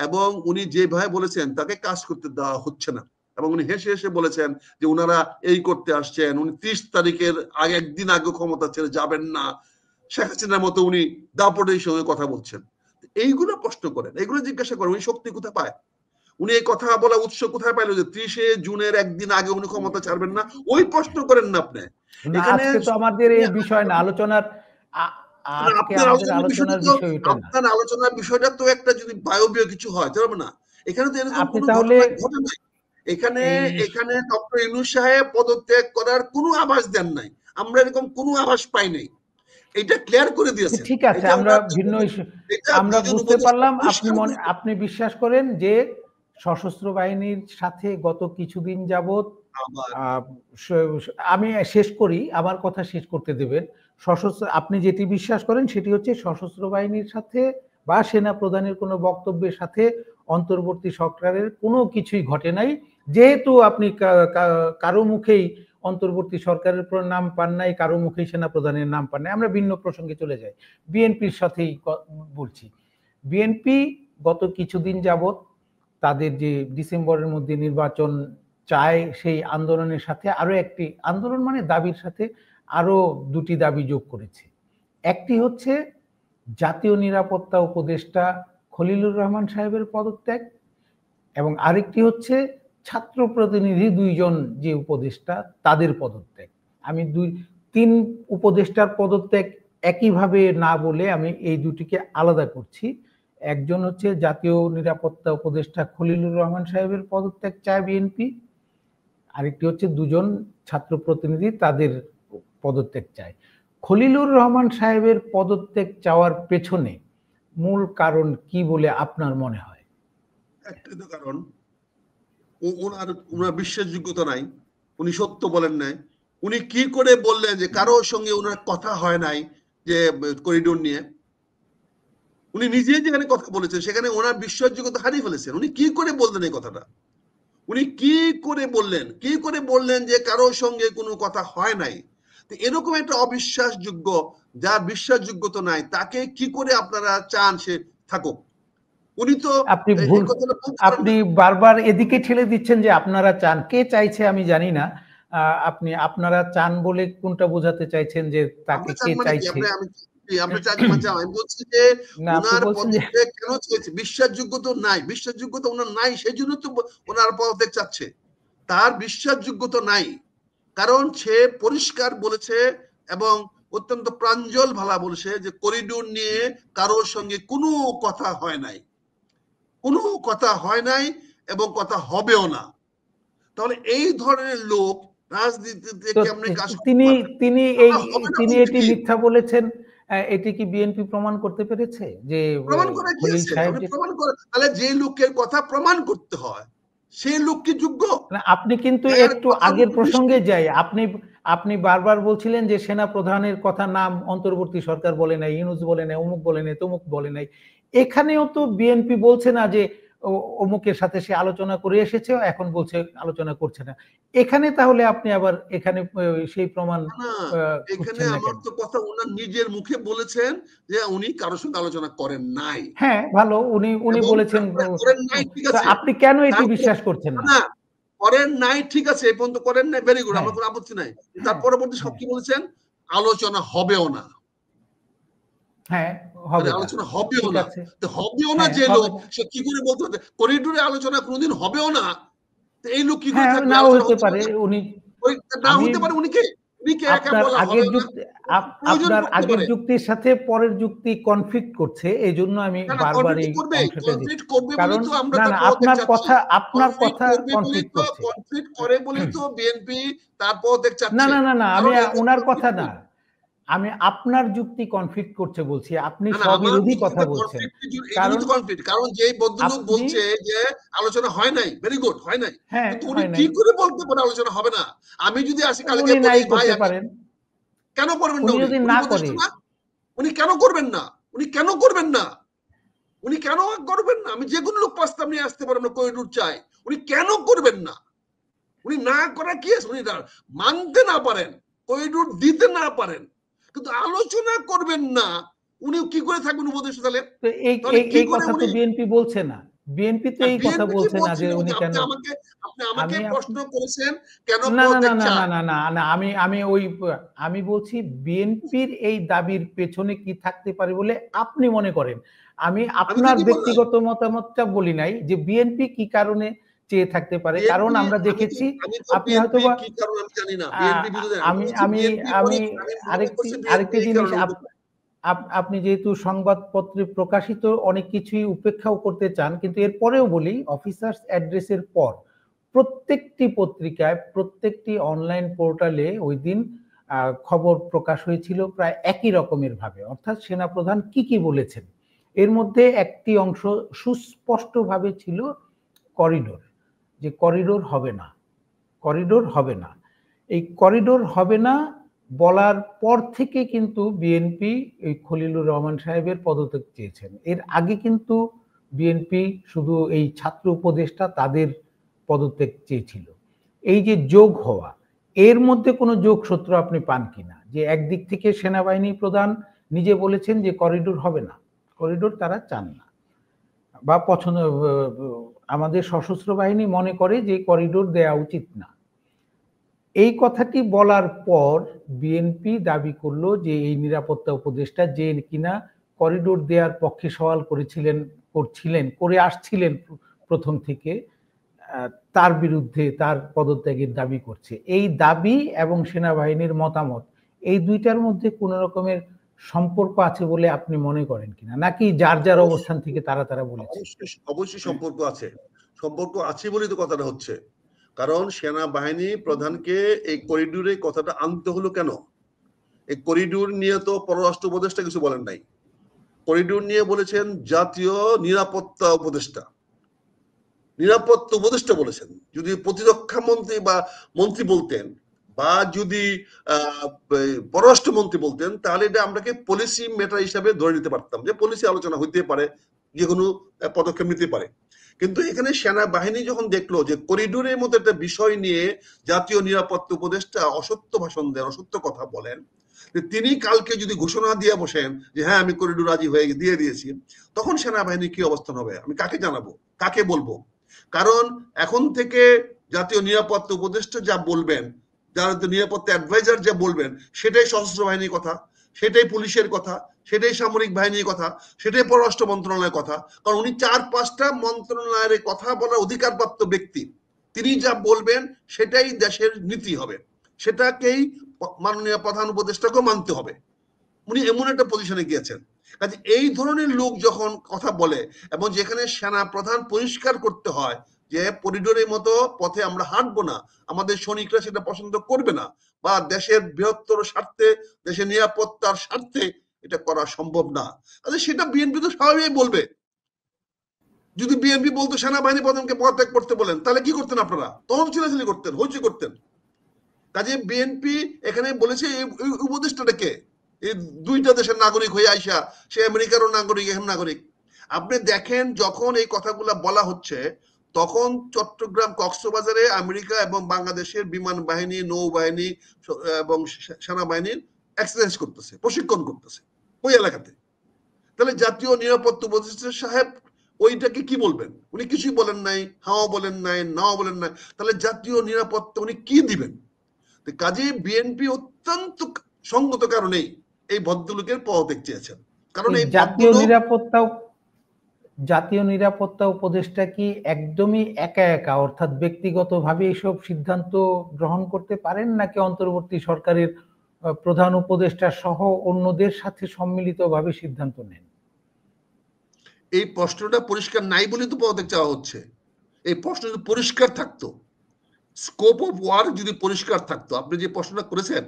এবং উনি যেভাবে বলেছেন তাকে কাজ করতে দেওয়া হচ্ছে না, এবং উনি হেসে হেসে বলেছেন যে উনারা এই করতে আসছেন, উনি 30 তারিখের আগে একদিন আগে ক্ষমতা ছেড়ে যাবেন না, শেখ হাসিনার মতো উনি দাপটের সঙ্গে কথা বলছেন। এইগুলো প্রশ্ন করেন, এইগুলো জিজ্ঞাসা করেন উনি শক্তি কোথায় পায়, উনি এই কথা বলা উৎস কোথায় পাইলো যে 30শে জুনের একদিন আগে উনি ক্ষমতা ছাড়বেন না? ওই প্রশ্ন করেন না আপনি। এখানে তো আমাদের এই বিষয় না আলোচনার, আপনার আলোচনার বিষয়টা তো একটা যদি বায়বীয় কিছু হয় তাহলে না, এখানে তো এরকম কোনো ঘটনা নাই। এখানে ডক্টর ইউনূস সাহেব পদত্যাগ করার কোনো আভাস দেন নাই, আমরা এরকম কোনো আভাস পাই নাই, এটা ক্লিয়ার করে দিয়েছেন। ঠিক আছে, আমরা ভিন্ন আমরা বুঝতে পারলাম। আপনি বিশ্বাস করেন যে সশস্ত্র বাহিনীর সাথে গত কিছুদিন যাবত, আমি শেষ করি, আমার কথা শেষ করতে দেবেন। আপনি যেটি বিশ্বাস করেন সেটি হচ্ছে সশস্ত্র বাহিনীর সাথে বা সেনা প্রধানের কোনো বক্তব্যের সাথে অন্তর্বর্তী সরকারের কোনো কিছুই ঘটে নাই, যেহেতু আপনি কারো মুখেই অন্তর্বর্তী সরকারের নাম পান নাই, কারো মুখেই সেনা প্রধানের নাম পান নাই। আমরা ভিন্ন প্রসঙ্গে চলে যাই, বিএনপির সাথেই বলছি। বিএনপি গত কিছুদিন যাবত তাদের যে ডিসেম্বরের মধ্যে নির্বাচন চায় সেই আন্দোলনের সাথে আরো একটি আন্দোলন, মানে দাবির সাথে আরো দুটি দাবি যোগ করেছে। একটি হচ্ছে জাতীয় নিরাপত্তা উপদেষ্টা খলিলুর রহমান সাহেবের পদত্যাগ, এবং আরেকটি হচ্ছে ছাত্র প্রতিনিধি দুইজন যে উপদেষ্টা তাদের পদত্যাগ। আমি তিন উপদেষ্টার পদত্যাগ একইভাবে না বলে আমি এই দুটিকে আলাদা করছি। একজন হচ্ছে জাতীয় নিরাপত্তা উপদেষ্টা খলিলুর রহমান সাহেবের পদত্যাগ চায় বিএনপি, আরেকটি হচ্ছে দুজন ছাত্র প্রতিনিধি তাদের পদত্যাগ চায়। খলিলুর রহমান সাহেবের পদত্যাগ চাওয়ার পেছনে মূল কারণ কি বলে আপনার মনে হয়? একটাই তো কারণ, ওনার বিশ্বাসযোগ্যতা নাই, উনি সত্য বলেন নাই। উনি কি করে বললেন যে কারোর সঙ্গে ওনার কথা হয় নাই যে করিডোর নিয়ে? উনি নিজেই যেখানে কথা বলেছেন সেখানে ওনার বিশ্বাসযোগ্যতা হারিয়ে ফেলেছেন। উনি কি করে বললেন এই কথাটা? উনি কি করে বললেন যে কারোর সঙ্গে কোনো কথা হয় নাই? এরকম একটা অবিশ্বাসযোগ্য, যার বিশ্বাসযোগ্যতা নাই, তাকে কি করে আপনারা চান সে থাকুক? উনি তো আপনি বারবার এদিকে ঠেলে দিচ্ছেন যে আপনারা চান, কে চাইছে আমি জানি না। আপনি আপনারা চান বলে কোনটা বোঝাতে চাইছেন যে তাকে কে চাইছে? আমরা চাই, আমি বলছি যে ওনার পদত্যাগ কেন চাইছে? বিশ্বাসযোগ্যতা নাই, বিশ্বাসযোগ্যতা ওনার নাই, সেই জন্য তো ওনার পদত্যাগ চাচ্ছে। তার বিশ্বাসযোগ্যতা নাই, কারণ সে পরিষ্কার বলেছে এবং অত্যন্ত প্রাঞ্জল ভালা বলেছে যে করিডোর নিয়ে কারোর সঙ্গে কোনো কথা হয় নাই, কোনো কথা হয় নাই এবং কথা হবেও না। তাহলে এই ধরনের লোক রাজনীতিতে কেমনে কাজ করতে পারবে? তিনি এটি মিথ্যা বলেছেন, এটি কি বিএনপি প্রমাণ করতে পেরেছে যে প্রমাণ করে খলিল দিয়েছে, সাহেব আমি যে প্রমাণ করে, তাহলে যে লোকের কথা প্রমাণ করতে হয় সেই লোক কি যোগ্য? না, আপনি কিন্তু যার একটু কথার আগের উপর প্রসঙ্গে বৃষ্টি, যাই। আপনি আপনি বারবার বলছিলেন যে সেনা প্রধানের কথা নাম অন্তর্বর্তী সরকার বলে নাই, ইউনূস বলে নাই, অমুক বলে নাই, তমুক বলে নাই। এখানেও তো বিএনপি বলছে না যে অমুকের সাথে সে আলোচনা করে এসেছে, এখন বলছে আলোচনা করছে না। এখানে তাহলে আপনি আবার এখানে সেই প্রমাণ না, আ এখানে খুঁজছেন না আমার কেন? তো কথা উনার নিজের মুখে বলেছেন যে উনি কারোর সঙ্গে আলোচনা করেন নাই। হ্যাঁ, ভালো। উনি উনি এবং বলেছেন তারপরে করেন নাই ঠিক তো আছে। আপনি কেন এটি তারপরে বিশ্বাস করছেন না? না, করেন নাই ঠিক আছে, এ পর্যন্ত করেন নাই, ভেরি গুড, হ্যাঁ, আমার কোনো আপত্তি নাই। তার হ্যাঁ, পরবর্তী সব হ্যাঁ, কি বলেছেন? আলোচনা হবেও না। হ্যাঁ, মানে হবে না। আলোচনা হবেও ঠিক না। আছে। তো হবেও না হ্যাঁ, যে হবে লোক, না। সে কি করে বলতে পারে? করিডোরে আলোচনা কোনদিন হবেও না। তো এই লোক কি করে হ্যাঁ, থাকবে? নাও আলোচনা হইতে হতে পারে। পারে না? উনি ওই না আমি হতে পারে, উনি কে? উনি কে একা আপনার বলা হবে আগের না? যুক্তি প্রয়োজন আপনার পড়তে আগের পারে। যুক্তির সাথে পরের যুক্তি কনফ্লিক্ট করছে। এজন্য আমি না, না, বারবার কনফ্লিক্ট এই করবে। অংশটা কনফ্লিক্ট দিচ্ছি। করবে বলেই কারণ তো আমরা না, তার না, পদত্যাগ চাচ্ছি। আপনার কনফ্লিক্ট কথা করবে বলেই কনফ্লিক্ট তো, করছে। কনফ্লিক্ট করে বলেই তো বিএনপি তার পদত্যাগ না, চাচ্ছে। না, না, না, আমি কারণ এর মধ্যে উনার কথা কনফ্লিক্ট না। নেই। আমি আপনার যুক্তি কনফ্লিক্ট করছে বলছি। আপনি না, না, আমার স্ববিরোধী কথা যুক্তিতে বলছেন। কনফ্লিক্ট এই জন্যই কারণ তো কনফ্লিক্ট। কারণ যেই ভদ্রলোক আপনি বলছে যে আলোচনা হয় নাই, ভেরি গুড, হয় নাই। হ্যাঁ, কিন্তু উনি হয় কি নাই। করে বলতে পারে আলোচনা হবে না? আমি যদি আসি কালকে উনি বলি নাই ভাই করতে আমি, পারেন। কেন করবেন না উনি উনি? যদি উনি না উপদেষ্টা করে না? উনি কেন করবেন না? উনি কেন করবেন না? উনি কেন করবেন না? আমি যেকোনো লোক প্রস্তাব নিয়ে আসতে পারেন, আমরা করিডোর চাই। উনি কেন করবেন না? উনি না করা কি আছে? উনি মানতে না পারেন, করিডোর দিতে না পারেন, কিন্তু আলোচনা করবেন না, উনি কি করে থাকবেন উপদেষ্টা তাহলে? তো এই তাহলে এই কি এই করে কথা তো উনি, বিএনপি বলছে না। বিএনপি তো এই কথা বিএনপি কি বলছে না যে বলছেন? উনি কেন আপনি আমাকে, আপনি আমাকে আমি আপ প্রশ্ন করেছেন কেন না, না, না, পদত্যাগ না, না, চায়? না, না, না, আমি আমি আমি বলছি বিএনপির এই দাবির পেছনে কি থাকতে পারে বলে আপনি মনে করেন। আমি আমি তো আপনার এটি বললাম। ব্যক্তিগত মতামতটা বলি নাই যে বিএনপি কি কারণে চেয়ে থাকতে পারে। কারণ বিএনপি, আমরা আমি তো, দেখেছি আমি তো আপনি বিএনপি হয়তোবা কি কারণ আমি জানি না। আ বিএনপি বিরোধী, আমি আমি বলছি আমি বিএনপি আমি আমি মনে করছি বিএনপি আরেকটি এই জিনিস কারণে আপনি যেহেতু সংবাদপত্রে প্রকাশিত অনেক কিছুই উপেক্ষাও করতে চান, কিন্তু এরপরেও বলি অফিসার্স অ্যাড্রেস এর পর প্রত্যেকটি পত্রিকায়, প্রত্যেকটি অনলাইন পোর্টালে ঐদিন আ খবর প্রকাশ হয়েছিল প্রায় একই রকমের ভাবে। অর্থাৎ সেনাপ্রধান কি বলেছেন। এর মধ্যে একটি অংশ সুস্পষ্টভাবে ছিল করিডোর। যে করিডোর হবে না। করিডোর হবে না। এই করিডোর হবে না বলার পর থেকে কিন্তু বিএনপি এই খলিলুর রহমান সাহেবের পদত্যাগ চেয়েছেন। এর আগে কিন্তু বিএনপি শুধু এই ছাত্র উপদেষ্টা তাদের পদত্যাগ চেয়েছিল। এই যে যোগ হওয়া, এর মধ্যে কোনো যোগসূত্র আপনি পান কিনা? যে একদিক থেকে সেনাবাহিনী প্রধান নিজে বলেছেন যে করিডোর হবে না। করিডোর তারা চান না। বা পছন্দ আমাদের সশস্ত্র বাহিনী মনে করে যে করিডোর দেয়া উচিত না। এই কথাটি বলার পর বিএনপি দাবি করল যে এই নিরাপত্তা উপদেষ্টা যে কিনা করিডোর দেয়ার পক্ষে সওয়াল করে আসছিলেন প্রথম থেকে আ তার বিরুদ্ধে তার পদত্যাগের দাবি করছে। এই দাবি এবং সেনাবাহিনীর মতামত এই ২ টার মধ্যে কোন রকমের সম্পর্ক আছে বলে আপনি মনে করেন কিনা? নাকি যার অবস্থান থেকে তারা বলেছে? অবশ্যই, অবশ্যই সম্পর্ক আছে। সম্পর্ক আছে বলেই তো কথাটা হচ্ছে। কারণ সেনাবাহিনী প্রধানকে এই করিডোরে কথাটা আনতে হলো কেন? এই করিডোর নিয়ে তো পররাষ্ট্র উপদেষ্টা কিছু বলেন নাই। করিডোর নিয়ে বলেছেন জাতীয় নিরাপত্তা উপদেষ্টা। নিরাপত্তা উপদেষ্টা বলেছেন। যদি প্রতিরক্ষা মন্ত্রী বা মন্ত্রী বলতেন, বা যদি পররাষ্ট্র মন্ত্রী বলতেন, তাহলে এটা আমরাকে পলিসি ম্যাটার হিসাবে ধরে নিতে পারতাম যে পলিসি আলোচনা হইতে পারে, যে কোনো পদক্ষেপ নিতে পারে। কিন্তু এখানে সেনাবাহিনী যখন দেখলো যে করিডোরের মতো একটা বিষয় নিয়ে জাতীয় নিরাপত্তা উপদেষ্টা অসত্য ভাষণ দেন, অসত্য কথা বলেন, তিনি কালকে যদি ঘোষণা দিয়ে বসেন যে হ্যাঁ আমি করিডোর রাজি হয়ে দিয়েছি, তখন সেনাবাহিনীর কি অবস্থান হবে? আমি কাকে জানাবো, কাকে বলবো? কারণ এখন থেকে জাতীয় নিরাপত্তা উপদেষ্টা যা বলবেন, জাতীয় নিরাপত্তা অ্যাডভাইজার যা বলবেন, সেটাই সশস্ত্র বাহিনীর কথা, সেটাই পুলিশের কথা, সেটাই সামরিক বাহিনীর কথা, সেটাই পররাষ্ট্র মন্ত্রণালয়ের কথা। কারণ উনি ৪-৫টা মন্ত্রণালয়ের কথা বলার অধিকারপ্রাপ্ত ব্যক্তি। তিনি যা বলবেন সেটাই দেশের নীতি হবে, সেটাকেই মাননীয় প্রধান উপদেষ্টাকেও মানতে হবে। উনি এমন একটা পজিশনে গিয়েছেন। কাজে এই ধরনের লোক যখন কথা বলে, এবং যেখানে সেনা প্রধান পরিষ্কার করতে হয় যে করিডোরের মতো পথে আমরা হাঁটবো না, আমাদের সৈনিকরা সেটা পছন্দ করবে না, বা দেশের বৃহত্তর স্বার্থে, দেশের নিরাপত্তার স্বার্থে এটা করা সম্ভব না। তাহলে সেটা বিএনপি তো স্বাভাবিক বলবে। যদি বিএনপি বলতো সেনাবাহিনী প্রধানকে পদত্যাগ করতে বলেন, তাহলে কি করতেন আপনারা? তখন চিলাচিলি করতেন, হইচই করতেন। কাজে বিএনপি এখানে বলেছে এই উপদেষ্টাটা কে? এই দুইটা দেশের নাগরিক হয়ে আইসা, সে আমেরিকারও নাগরিক, এখানে নাগরিক। আপনি দেখেন যখন এই কথাগুলো বলা হচ্ছে, তখন চট্টগ্রাম কক্সবাজারে আমেরিকা এবং বাংলাদেশের বিমান বাহিনী, নৌবাহিনী এবং সেনাবাহিনীর এক্সারসাইজ করতেছে, প্রশিক্ষণ করতেছে ওই এলাকাতে। তাহলে জাতীয় নিরাপত্তা উপদেষ্টা সাহেব ওইটাকে কি বলবেন? উনি কিছুই বলেন নাই, হাও বলেন নাই, নাও বলেন নাই। তাহলে জাতীয় নিরাপত্তা উনি কি দিবেন? কাজে বিএনপি অত্যন্ত সঙ্গত কারণেই এই ভদ্রলোকের পদত্যাগ চেয়েছেন। কারণ এই জাতীয় নিরাপত্তা উপদেষ্টা কি একদমই একা একা, অর্থাৎ ব্যক্তিগতভাবে এইসব সিদ্ধান্ত গ্রহণ করতে পারেন, নাকি অন্তর্বর্তী সরকারের প্রধান উপদেষ্টা সহ অন্যদের সাথে সম্মিলিতভাবে সিদ্ধান্ত নেন? এই প্রশ্নটা পরিষ্কার নাই বলে তো পদত্যাগ চাওয়া হচ্ছে। এই প্রশ্ন যদি পরিষ্কার থাকতো, স্কোপ অফ ওয়ার্ক যদি পরিষ্কার থাকতো, আপনি যে প্রশ্নটা করেছেন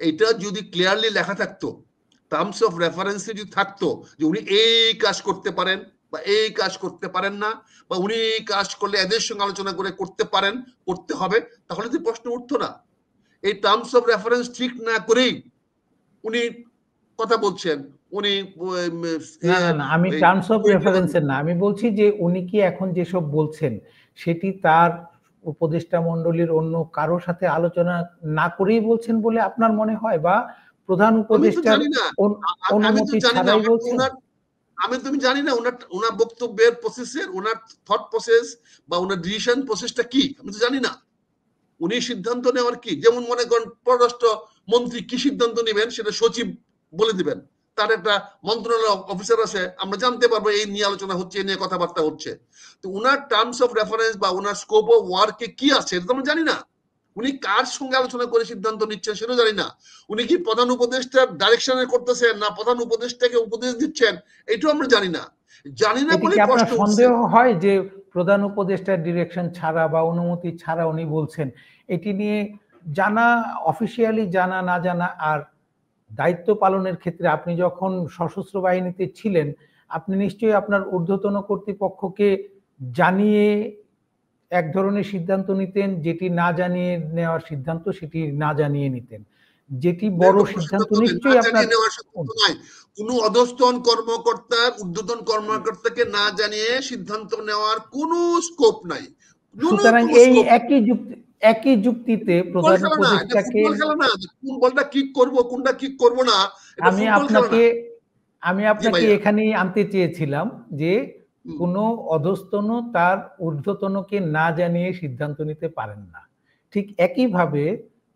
এটা যদি ক্লিয়ারলি লেখা থাকতো, টার্মস অফ রেফারেন্সে যদি থাকতো যে উনি এই কাজ করতে পারেন বা এই কাজ করতে পারেন না, বা উনি এই কাজ করলে এদের সঙ্গে আলোচনা করে করতে পারেন, করতে হবে, তাহলে তো প্রশ্ন উঠতো না। এই টার্মস অফ রেফারেন্স ঠিক না করেই উনি কথা বলছেন। উনি না, আমি টার্মস অফ রেফারেন্সের না, আমি বলছি যে উনি কি এখন যেসব বলছেন সেটি তার উপদেষ্টা মণ্ডলীর অন্য কারোর সাথে আলোচনা না করেই বলছেন বলে আপনার মনে হয়, বা প্রধান উপদেষ্টার অনুমতি ছাড়াই বলছেন? আমি তুমি জানি না ওনার বক্তব্যের প্রসেসের, ওনার থট প্রসেস বা ওনার ডিসিশন প্রসেসটা কি, আমি তো জানি না। উনি সিদ্ধান্ত নেওয়ার কি, যেমন মনে করেন পররাষ্ট্র মন্ত্রী কি সিদ্ধান্ত নেবেন সেটা সচিব বলে দিবেন, তার একটা মন্ত্রণালয় অফিসার আছে, আমরা জানতে পারবো এই নিয়ে আলোচনা হচ্ছে, এই নিয়ে কথাবার্তা হচ্ছে। তো ওনার টার্মস অফ রেফারেন্স বা ওনার স্কোপ অফ ওয়ার্কে কি আছে এটা তো আমরা জানি না। উনি কার সঙ্গে আলোচনা করে সিদ্ধান্ত নিচ্ছেন সেটাও জানি না। উনি কি প্রধান উপদেষ্টার ডাইরেকশনে করতেছেন না প্রধান উপদেষ্টাকে উপদেশ দিচ্ছেন এটাও আমরা জানি না। জানি না বলে আপনার সন্দেহ হয় যে প্রধান উপদেষ্টার ডিরেকশন ছাড়া বা অনুমতি ছাড়া উনি বলছেন? এটি নিয়ে জানা, অফিসিয়ালি জানা না জানা, আর দায়িত্ব পালনের ক্ষেত্রে আপনি যখন সশস্ত্র বাহিনীতে ছিলেন, আপনি নিশ্চয়ই আপনার ঊর্ধ্বতন কর্তৃপক্ষকে জানিয়ে এক ধরনের সিদ্ধান্ত নিতেন, যেটি না জানিয়ে নেওয়ার সিদ্ধান্ত সেটি না জানিয়ে নিতেন। যেটি বড় সিদ্ধান্ত নিশ্চয়ই আপনার কোন অধস্তন কর্মকর্তার ঊর্ধ্বতন কর্মকর্তাকে না জানিয়ে সিদ্ধান্ত নেওয়ার কোনো স্কোপ নাই। সুতরাং এই একই যুক্তিতে প্রধান উপদেষ্টাকে, কোন বলটা কিক করব কোনটা কিক করব না, আমি আপনাকে এখানেই আনতে চেয়েছিলাম যে কোনো অধস্তন তার ঊর্ধ্বতনকে না জানিয়ে সিদ্ধান্ত নিতে পারেন না। ঠিক একইভাবে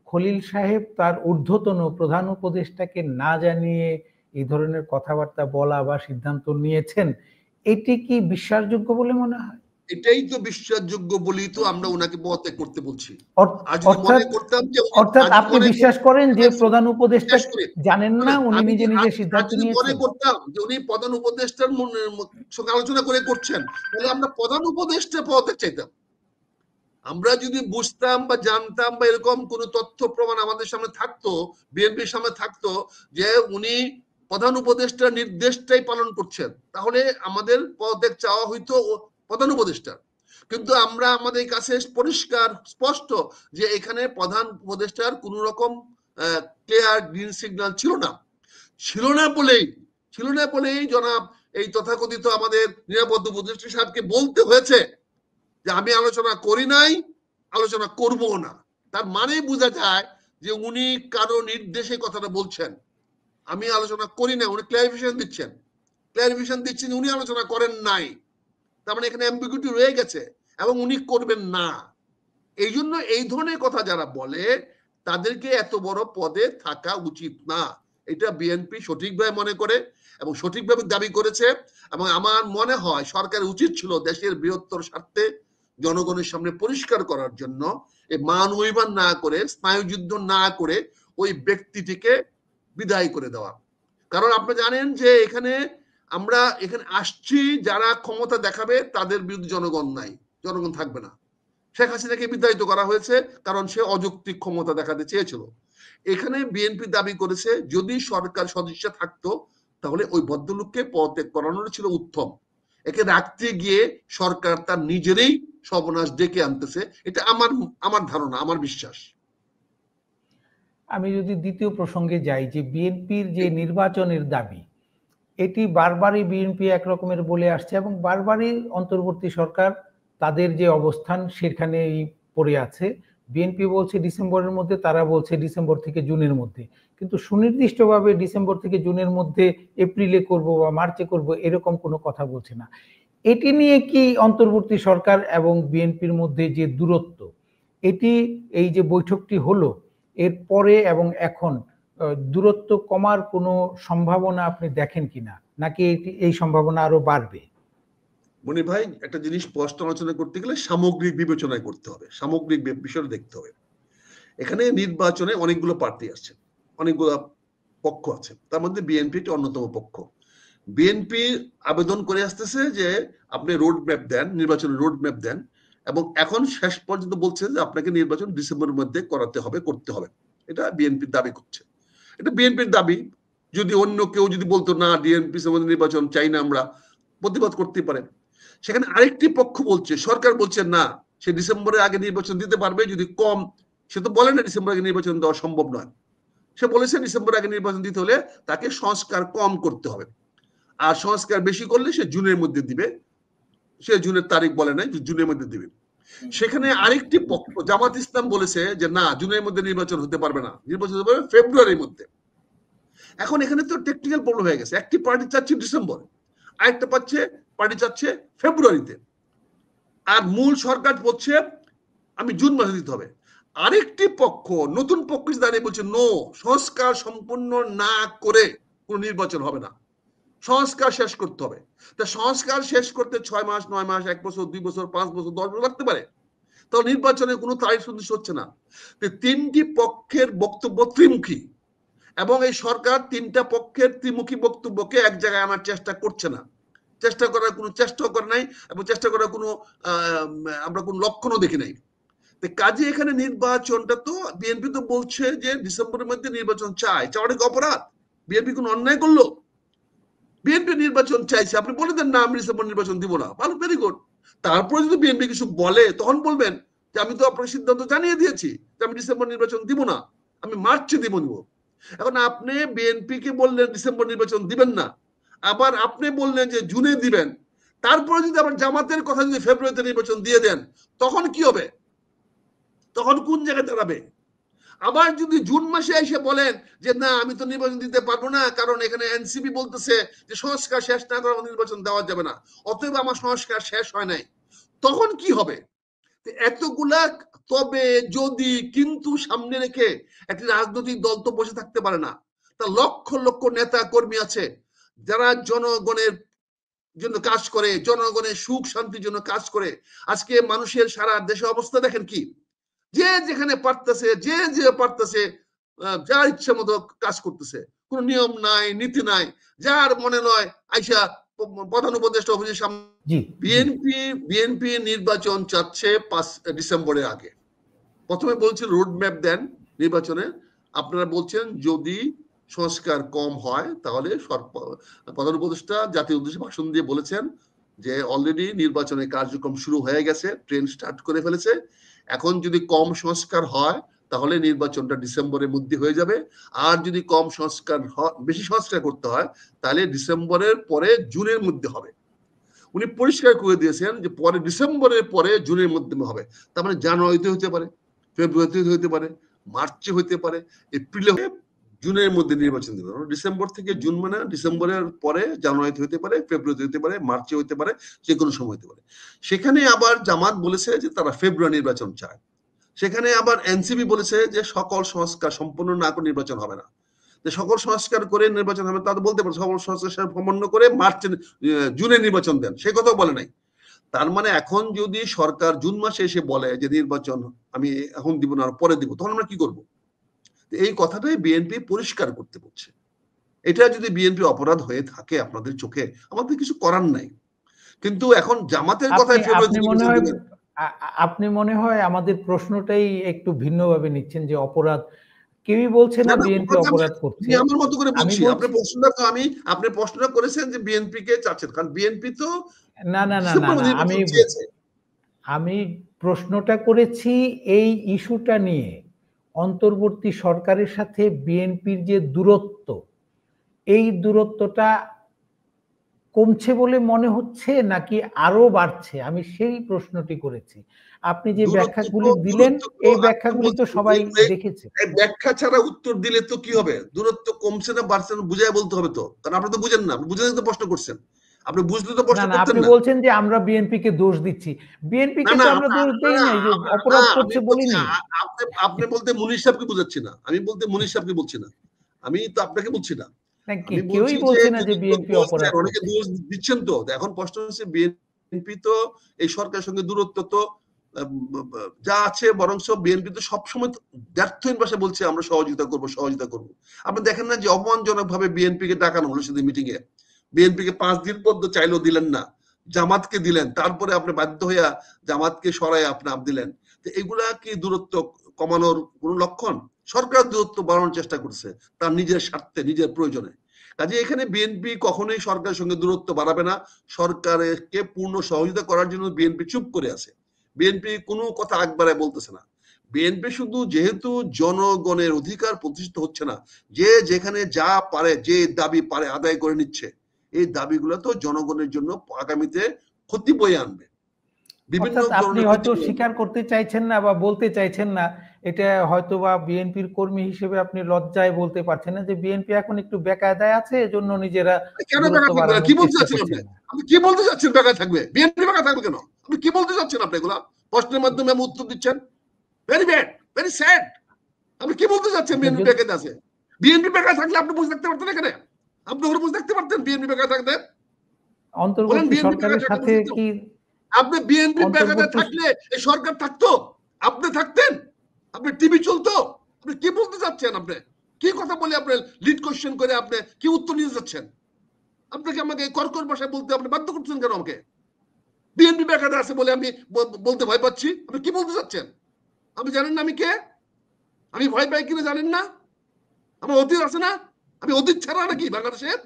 খলিল সাহেব তার ঊর্ধ্বতন প্রধান উপদেষ্টাকে না জানিয়ে এই ধরনের কথাবার্তা বলা বা সিদ্ধান্ত নিয়েছেন, এটি কি বিশ্বাসযোগ্য বলে মনে হয়? এটাই তো বিশ্বাসযোগ্য বলেই তো আমরা ওনাকে পদত্যাগ করতে বলছি। অর্থাৎ আপনি বিশ্বাস করেন যে প্রধান উপদেষ্টা জানেন না উনি নিজে নিজে সিদ্ধান্ত নিয়েছেন? মনে করতাম যে উনি প্রধান উপদেষ্টার সঙ্গে আলোচনা করে করছেন, তাহলে আমরা প্রধান উপদেষ্টা পদত্যাগ চাইতাম। আমরা যদি বুঝতাম বা জানতাম বা এরকম কোন তথ্য প্রমাণ আমাদের সামনে থাকতো, বিএনপির সামনে থাকতো যে উনি প্রধান উপদেষ্টার নির্দেশটাই পালন করছেন, তাহলে আমাদের পদত্যাগ চাওয়া হইতো প্রধান উপদেষ্টা। কিন্তু আমরা আমাদের কাছে পরিষ্কার স্পষ্ট যে এখানে প্রধান উপদেষ্টার কোন রকম ক্লিয়ার গ্রিন সিগন্যাল ছিল না বলেই জনাব এই তথাকথিত আমাদের নিরাপত্তা উপদেষ্টা সাহেবকে বলতে হয়েছে যে আমি আলোচনা করি নাই, আলোচনা করব না। তার মানে বোঝা যায় যে উনি কারো নির্দেশে কথাটা বলছেন, আমি আলোচনা করি না, উনি ক্লারিফিকেশন দিচ্ছেন উনি আলোচনা করেন নাই। তার মানে এখানে অ্যাম্বিগুইটি রয়ে গেছে এবং উনি করবেন না। এই জন্য এই ধরনের কথা যারা বলে তাদেরকে এত বড় পদে থাকা উচিত না, এটা বিএনপি সঠিকভাবে মনে করে এবং সঠিকভাবে দাবি করেছে। এবং আমার মনে হয় সরকারের উচিত ছিল দেশের বৃহত্তর স্বার্থে জনগণের সামনে পরিষ্কার করার জন্য এই মান অভিমান না করে, স্নায়ুযুদ্ধ না করে ওই ব্যক্তিটিকে বিদায় করে দেওয়া। কারণ আপনি জানেন যে আমরা এখানে আসছি যারা ক্ষমতা দেখাবে, তাদের বিরুদ্ধে জনগণ নাই, জনগণ থাকবে না। শেখ হাসিনাকে বিতাড়িত করা হয়েছে কারণ সে অযৌক্তিক ক্ষমতা দেখাতে চেয়েছিল। এখানে বিএনপি দাবি করেছে যদি সরকার সদিচ্ছা থাকতো তাহলে ওই ভদ্রলোককে পদত্যাগ করানোর ছিল উত্তম। একে রাখতে গিয়ে সরকার তার নিজেরই সর্বনাশ ডেকে আনতেছে, এটা আমার ধারণা, আমার বিশ্বাস। আমি যদি দ্বিতীয় প্রসঙ্গে যাই, যে বিএনপির যে নির্বাচনের দাবি, এটি বারবারই বিএনপি একরকমের বলে আসছে এবং বারবারই অন্তর্বর্তী সরকার তাদের যে অবস্থান সেখানেই পড়ে আছে। বিএনপি বলছে ডিসেম্বরের মধ্যে, তারা বলছে ডিসেম্বর থেকে জুনের মধ্যে, কিন্তু সুনির্দিষ্টভাবে ডিসেম্বর থেকে জুনের মধ্যে, এপ্রিলে করব বা মার্চে করব এরকম কোনো কথা বলছে না। এটি নিয়ে কি অন্তর্বর্তী সরকার এবং বিএনপির মধ্যে যে দূরত্ব, এটি এই যে বৈঠকটি হলো এর পরে এবং এখন দূরত্ব কমার কোনো সম্ভাবনা আপনি দেখেন কিনা, নাকি এই সম্ভাবনা আরো বাড়বে? মনি ভাই, একটা জিনিস স্পষ্ট আলোচনা করতে গেলে সামগ্রিক বিবেচনায় করতে হবে, সামগ্রিক বিষয়টা দেখতে হবে। এখানে নির্বাচনে অনেকগুলো প্রার্থী আছে, অনেকগুলো পক্ষ আছে, তার মধ্যে বিএনপি একটি অন্যতম পক্ষ। বিএনপি আবেদন করে আসতেছে যে আপনি রোড ম্যাপ দেন, নির্বাচনের রোড ম্যাপ দেন, এবং এখন শেষ পর্যন্ত বলছে যে আপনাকে নির্বাচন ডিসেম্বরের মধ্যে করাতে হবে, করতে হবে। এটা বিএনপির দাবি করছে, এটা বিএনপির দাবি। যদি অন্য কেউ যদি বলতো না ডিএনপি নির্বাচন চাই না, আমরা প্রতিবাদ করতে পারে। সেখানে আরেকটি পক্ষ বলছে, সরকার বলছে না, সে ডিসেম্বরের আগে নির্বাচন দিতে পারবে যদি কম, সে তো বলে না ডিসেম্বর আগে নির্বাচন দেওয়া সম্ভব নয়। সে বলেছে ডিসেম্বর আগে নির্বাচন দিতে হলে তাকে সংস্কার কম করতে হবে, আর সংস্কার বেশি করলে সে জুনের মধ্যে দিবে। সে জুনের তারিখ বলে নাই, জুনের মধ্যে দিবে। সেখানে আরেকটি পক্ষ জামাত ইসলাম বলেছে যে না, জুনের মধ্যে নির্বাচন হতে পারবে না, নির্বাচন হতে পারবে ফেব্রুয়ারির মধ্যে। এখন এখানে তো টেকনিক্যাল প্রবলেম হয়ে গেছে, একটি পার্টি চাচ্ছে ডিসেম্বর, আরেকটা পার্টি চাচ্ছে ফেব্রুয়ারিতে, আর মূল সরকার বলছে আমি জুন মাসে দিতে হবে। আরেকটি পক্ষ, নতুন পক্ষ দাঁড়িয়ে বলছে নো, সংস্কার সম্পূর্ণ না করে কোনো নির্বাচন হবে না, সংস্কার শেষ করতে হবে। তা সংস্কার শেষ করতে 6 মাস, 9 মাস, 1 বছর, 2 বছর, 5 বছর, 10 বছর লাগতে পারে। তো নির্বাচনের কোনো তারিখ সুনির্দিষ্ট হচ্ছে না। তিনটি পক্ষের বক্তব্য ত্রিমুখী, এবং এই সরকার তিনটা পক্ষের ত্রিমুখী বক্তব্যকে এক জায়গায় আনার চেষ্টা করছে না, চেষ্টা করার কোনো চেষ্টাও করে নাই, এবং চেষ্টা করার কোনো আমরা কোনো লক্ষণও দেখি নাই। কাজে এখানে নির্বাচনটা তো বিএনপি তো বলছে যে ডিসেম্বরের মধ্যে নির্বাচন চায়, চাওয়াটা কি অপরাধ? বিএনপি কোনো অন্যায় করলো? বিএনপি নির্বাচন চাইছে, আপনি বলে দেন না আমি ডিসেম্বর নির্বাচন দিব না, ভালো, ভেরি গুড। তারপরে যদি বিএনপি কিছু বলে তখন বলবেন যে আমি তো আপনার সিদ্ধান্ত জানিয়ে দিয়েছি যে আমি ডিসেম্বর নির্বাচন দিব না, আমি মার্চে দিব। এখন আপনি বিএনপি কে বললেন ডিসেম্বর নির্বাচন দিবেন না, আবার আপনি বললেন যে জুনে দিবেন, তারপরে যদি আবার জামাতের কথা যদি ফেব্রুয়ারিতে নির্বাচন দিয়ে দেন, তখন কি হবে? তখন কোন জায়গায় দাঁড়াবে? আবার যদি জুন মাসে এসে বলেন যে না আমি তো নির্বাচন দিতে পারবো না, কারণ এখানে এনসিপি বলতেছে যে সংস্কার শেষ না করে নির্বাচন দেওয়া যাবে না, অতএব আমার সংস্কার শেষ হয় নাই, তখন কি হবে? এতগুলা তবে, যদি, কিন্তু সামনে রেখে একটি রাজনৈতিক দল তো বসে থাকতে পারে না। তার লক্ষ লক্ষ নেতা কর্মী আছে যারা জনগণের জন্য কাজ করে, জনগণের সুখ শান্তির জন্য কাজ করে। আজকে মানুষের সারা দেশে অবস্থা দেখেন কি, যে যেখানে পারতেছে, যে পারতেছে যার ইচ্ছা মতো কাজ করতেছে, কোনো নিয়ম নাই, নীতি নাই, যার মনে নয় আইসা প্রধান উপদেষ্টা অফিসের সামনে। বিএনপি নির্বাচন চাচ্ছে 5 ডিসেম্বরের আগে। প্রথমে বলছিল রোড ম্যাপ দেন নির্বাচনে, আপনারা বলছেন যদি সংস্কার কম হয় তাহলে প্রধান উপদেষ্টা জাতীয় উদ্দেশ্যে ভাষণ দিয়ে বলেছেন যে অলরেডি নির্বাচনের কার্যক্রম শুরু হয়ে গেছে, ট্রেন স্টার্ট করে ফেলেছে, এখন যদি কম সংস্কার হয় তাহলে নির্বাচনটা ডিসেম্বরের মধ্যে হয়ে যাবে, আর যদি কম সংস্কার বেশি সংস্কার করতে হয় তাহলে ডিসেম্বরের পরে জুনের মধ্যে হবে। উনি পরিষ্কার করে দিয়েছেন যে পরে ডিসেম্বরের পরে জুনের মধ্যে হবে, তার মানে জানুয়ারিতে হতে পারে, ফেব্রুয়ারিতে হতে পারে, মার্চে হতে পারে, এপ্রিলে, জুনের মধ্যে নির্বাচন দেবে। ডিসেম্বর থেকে জুন মানে ডিসেম্বরের পরে জানুয়ারিতে হতে পারে, ফেব্রুয়ারিতে হতে পারে, মার্চে হতে পারে, যে কোনো সময় হতে পারে। সেখানে আবার জামাত বলেছে যে তারা ফেব্রুয়ারি নির্বাচন চায়। সেখানে আবার এনসিপি বলেছে যে সকল সংস্কার সম্পন্ন না করে নির্বাচন হবে না, যে সকল সংস্কার করে নির্বাচন হবে, তাদের বলতে পারে সকল সংস্কার সম্পন্ন করে মার্চে জুনে নির্বাচন দেন, সে কথাও বলে নাই। তার মানে এখন যদি সরকার জুন মাসে এসে বলে যে নির্বাচন আমি এখন দিব না, পরে দিব, তখন আমরা কি করব? এই কথাটাই বিএনপি পরিষ্কার করতে বলছে। এটা যদি বিএনপি অপরাধ হয়ে থাকে আপনাদের চোখে, আমাদের কিছু করার নাই। কিন্তু এখন জামাতের কথায় আপনি মনে হয় আমাদের প্রশ্নটাই একটু ভিন্নভাবে নিচ্ছেন, যে অপরাধ কেউই বলছে না না, না, বিএনপি অপরাধ করছে। আমি আমার মতো করে আমি বলছি। বলছি আপনি প্রশ্নটা করেছেন যে বিএনপি কে চাচ্ছেন। কারণ বিএনপি তো না, না, না, না, ডিসেম্বর না। নির্বাচন চেয়েছে। আমি প্রশ্নটা করেছি এই ইস্যুটা নিয়ে অন্তর্বর্তী সরকারের সাথে বিএনপির যে দূরত্ব, এই দূরত্বটা কমছে বলে মনে হচ্ছে নাকি আরো বাড়ছে? আমি সেই প্রশ্নটি করেছি। আপনি যে ব্যাখ্যাগুলি দিলেন, দূরত্ব তো এই আপনি ব্যাখ্যাগুলি তো বলছেন সবাই দেখেছে। এই ব্যাখ্যা ছাড়া উত্তর দিলে তো কি হবে? দূরত্ব কমছে না বাড়ছে না বুঝাইয়া বলতে হবে তো। কারণ আপনি তো বুঝেন না। আপনি বুঝে তো প্রশ্ন করছেন। আপনি বুঝলে তো না, প্রশ্ন না, করতেন আপনি না। বলছেন যে আমরা বিএনপিকে দোষ দিচ্ছি। না, বিএনপিকে না, তো আমরা দোষ না, দেই না, নাই, যে না, অপরাধ আমি করছে বলছি বলিনি। আপনি বলতে মুনির সাহেবকে বুঝাচ্ছি না। আমি বলতে মুনির সাহেবকে বলছি না। আমি তো আপনাকে বলছি না। না, আমি বলছি কেউই যে বলছে না যে যদি কেউ বিএনপি দোষ দেন, অপরাধ অনেকে করছে। দোষ দিচ্ছেন তো। এখন প্রশ্ন হচ্ছে বিএনপি তো এই সরকারের সঙ্গে দূরত্ব তো যা আছে, বরং বিএনপি তো সবসময় ব্যর্থহীন ভাষায় বলছে আমরা সহযোগিতা করব, সহযোগিতা করব। আপনি দেখেন না যে অপমানজনক ভাবে বিএনপি কে ডাকানো হলো সেদিন মিটিং এ। বিএনপি কে 5 দিন পর্যন্ত চাইলেও দিলেন না, জামাতকে দিলেন, তারপরে আপনি বাধ্য হইয়া জামাতকে সরাই আপনি দিলেন। তো এগুলা কি দূরত্ব কমানোর কোন লক্ষণ? সরকার দূরত্ব বাড়ানোর চেষ্টা করছে তার নিজের স্বার্থে, নিজের প্রয়োজনে। কাজে এখানে বিএনপি কখনোই সরকারের সঙ্গে দূরত্ব বাড়াবে না। সরকারকে পূর্ণ সহযোগিতা করার জন্য বিএনপি চুপ করে আছে। বিএনপি কোনো কথা আগ বাড়ায় বলতেছে না। বিএনপি শুধু যেহেতু জনগণের অধিকার প্রতিষ্ঠিত হচ্ছে না, যে যেখানে যা পারে, যে দাবি পারে আদায় করে নিচ্ছে, এই দাবিগুলো তো জনগণের জন্য আগামীতে ক্ষতি বয়ে আনবে, বিভিন্ন অর্থাৎ আপনি ধরনের ক্ষতি হয়তো বয়ে আনবে। স্বীকার করতে চাইছেন না বা বলতে চাইছেন না, এটা হয়তোবা বিএনপির কর্মী হিসেবে আপনি লজ্জায় বলতে পারছেন না যে বিএনপি এখন একটু বেকায়দায় আছে, এজন্য নিজেরা কেন দূরত্ব বেকার থাকবে না? কি বাড়ানোর বলতে চেষ্টা চাচ্ছেন করছেন আপনি? না। আপনি কি বলতে চাচ্ছেন বেকার থাকবে? বিএনপি বেকার থাকবে কেন? আপনি কি বলতে চাচ্ছেন আপনি এগুলা? প্রশ্নের মাধ্যমে আমি উত্তর দিচ্ছেন। Very bad, very sad. আপনি কি বলতে চাচ্ছেন আচ্ছা, বিএনপি বেকার আছে? বিএনপি বেকার থাকলে আপনি বুঝে থাকতে পারতেন এখানে? আপনি ওখানে বুঝে থাকতে পারতেন বিএনপি বেকার থাকতে? বলেন অন্তর্বর্তী বিএনপি বেকার সরকারের থাকতে সাথে বুঝে থাকতেন? কি আপনি বিএনপি বেকার অন্তর্বর্তী থাকলে এই সরকার থাকতো? আপনি থাকতেন? আপনি টিভি চলতো? আপনি কি বলতে চাচ্ছেন আপনি? কি কথা বলে আপনি লিড কোশ্চেন করে আপনি কি উত্তর নিয়ে যাচ্ছেন? আপনাকে আমাকে কর্কশ ভাষায় বলতে আপনি বাধ্য করছেন কেন আমাকে? বিএনপি বেকার আছে বলে আমি বলতে ভয় পাচ্ছি? আপনি কি বলতে চাচ্ছেন? আপনি জানেন না আমি কে? আমি ভয় পাই কিনা জানেন না? আমার অতীত আছে না? আমি অতীত ছাড়া নাকি বাংলাদেশের?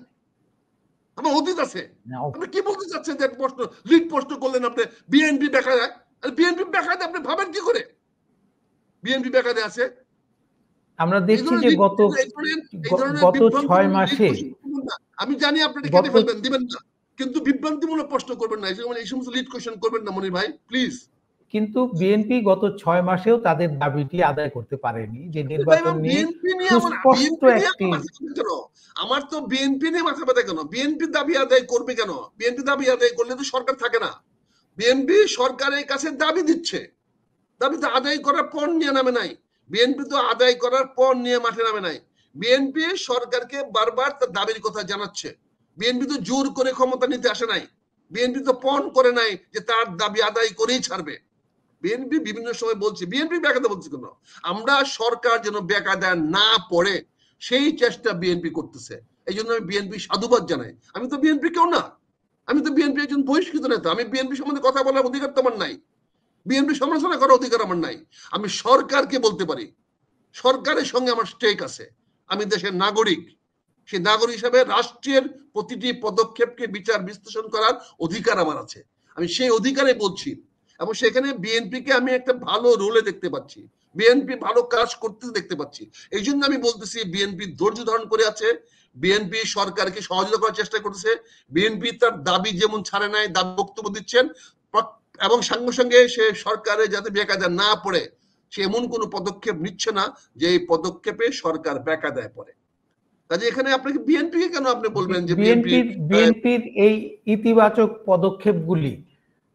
আমার অতীত আছে। না, আপনি কি বলতে চাচ্ছেন যে প্রশ্ন লিড প্রশ্ন করলেন আপনি বিএনপি বেকার? বিএনপি বেকার আপনি ভাবেন কি করে? বিএনপি বেকারে আছে। আমরা এই দেখছি ধরনের যে লিড গত এই ধরনের গত ৬ বিভ্রান্তিমূলক লিড মাসে কোশ্চেন করবেন না। আমি জানি আপনি এটা কেটে গত ফেলবেন, দিবেন না। কিন্তু বিভ্রান্তিমূলক প্রশ্ন করবেন না। এই সমস্ত লিড কোশ্চেন করবেন না মনির ভাই, প্লিজ। কিন্তু বিএনপি গত ৬ মাসেও তাদের দাবিটি আদায় করতে পারেনি, যে ভাই নির্বাচন আমার নিয়ে বিএনপি নিয়ে সুস্পষ্ট একটি মাথা ব্যথা কেন? আমার তো বিএনপি নিয়ে মাথা ব্যথা কেন? বিএনপি দাবি আদায় করবে কেন? বিএনপি দাবি আদায় করলে তো সরকার থাকে না। বিএনপি সরকারের কাছে দাবি দিচ্ছে। দাবি তো আদায় করার পর নিয়ে নামে নাই। বিএনপি তো আদায় করার পর নিয়ে মাঠে নামে নাই। বিএনপি সরকারকে বারবার তার দাবির কথা জানাচ্ছে। বিএনপি তো জোর করে ক্ষমতা নিতে আসে নাই। বিএনপি তো পণ করে নাই যে তার দাবি আদায় করেই ছাড়বে। বিএনপি বিভিন্ন সময় বলছে, বিএনপি বেকায়দা বলছে কেন? আমরা সরকার যেন বেকায়দা না পড়ে সেই চেষ্টা বিএনপি করতেছে। এই জন্য আমি বিএনপি সাধুবাদ জানাই। আমি তো বিএনপি কেউ না, আমি তো বিএনপি একজন বহিষ্কৃত নেতা। আমি বিএনপি সম্বন্ধে কথা বলার অধিকার তো আমার নাই, বিএনপি সমালোচনা করার অধিকার আমার নাই। আমি সরকারকে বলতে পারি, সরকারের সঙ্গে আমার স্টেক আছে। আমি দেশের নাগরিক, সেই নাগরিক হিসাবে রাষ্ট্রের প্রতিটি পদক্ষেপকে বিচার বিশ্লেষণ করার অধিকার আমার আছে। আমি সেই অধিকারে বলছি, এবং সেখানে বিএনপিকে আমি একটা ভালো রোলে দেখতে পাচ্ছি, বিএনপি ভালো কাজ করতে দেখতে পাচ্ছি। এই জন্য আমি বলতেছি বিএনপি ধৈর্য ধারণ করে আছে, বিএনপি সরকারকে সহযোগিতা করার চেষ্টা করতেছে। বিএনপি তার দাবি যেমন ছাড়ে নাই, দাবি বক্তব্য দিচ্ছেন, এবং সঙ্গে সঙ্গে সে সরকারে যাতে বেকায়দা না পড়ে সে এমন কোন পদক্ষেপ নিচ্ছে না যে এই পদক্ষেপে সরকার বেকায়দায় পড়ে। কাজে এখানে আপনাকে বিএনপি কে কেন আপনি বলবেন যে বিএনপি? বিএনপির এই ইতিবাচক পদক্ষেপগুলি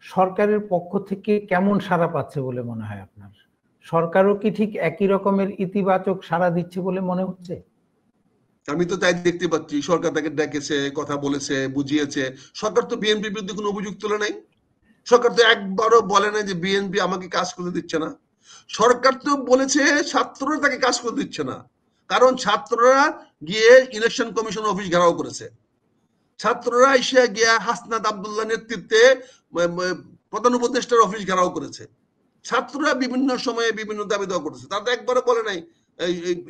সরকারের পক্ষ থেকে কেমন সাড়া পাচ্ছে বলে মনে হয় আপনার? সরকারও কি ঠিক একই রকমের ইতিবাচক সাড়া দিচ্ছে বলে মনে হচ্ছে? আমি তো তাই দেখতে পাচ্ছি, সরকার তাকে ডেকেছে, কথা বলেছে, বুঝিয়েছে। সরকার তো বিএনপির বিরুদ্ধে কোনো অভিযোগ তোলে নাই। সরকার তো একবারও বলে না যে বিএনপি আমাকে কাজ করতে দিচ্ছে না। সরকার তো বলেছে ছাত্ররা তাকে কাজ করতে দিচ্ছে না, কারণ ছাত্ররা গিয়ে ইলেকশন কমিশন অফিস ঘেরাও করেছে। ছাত্ররা এসে গিয়া হাসনাত আব্দুল্লাহ নেতৃত্বে প্রধান উপদেষ্টার অফিস ঘেরাও করেছে। ছাত্ররা বিভিন্ন সময়ে বিভিন্ন দাবি দেওয়া করেছে, তারা একবারও বলে নাই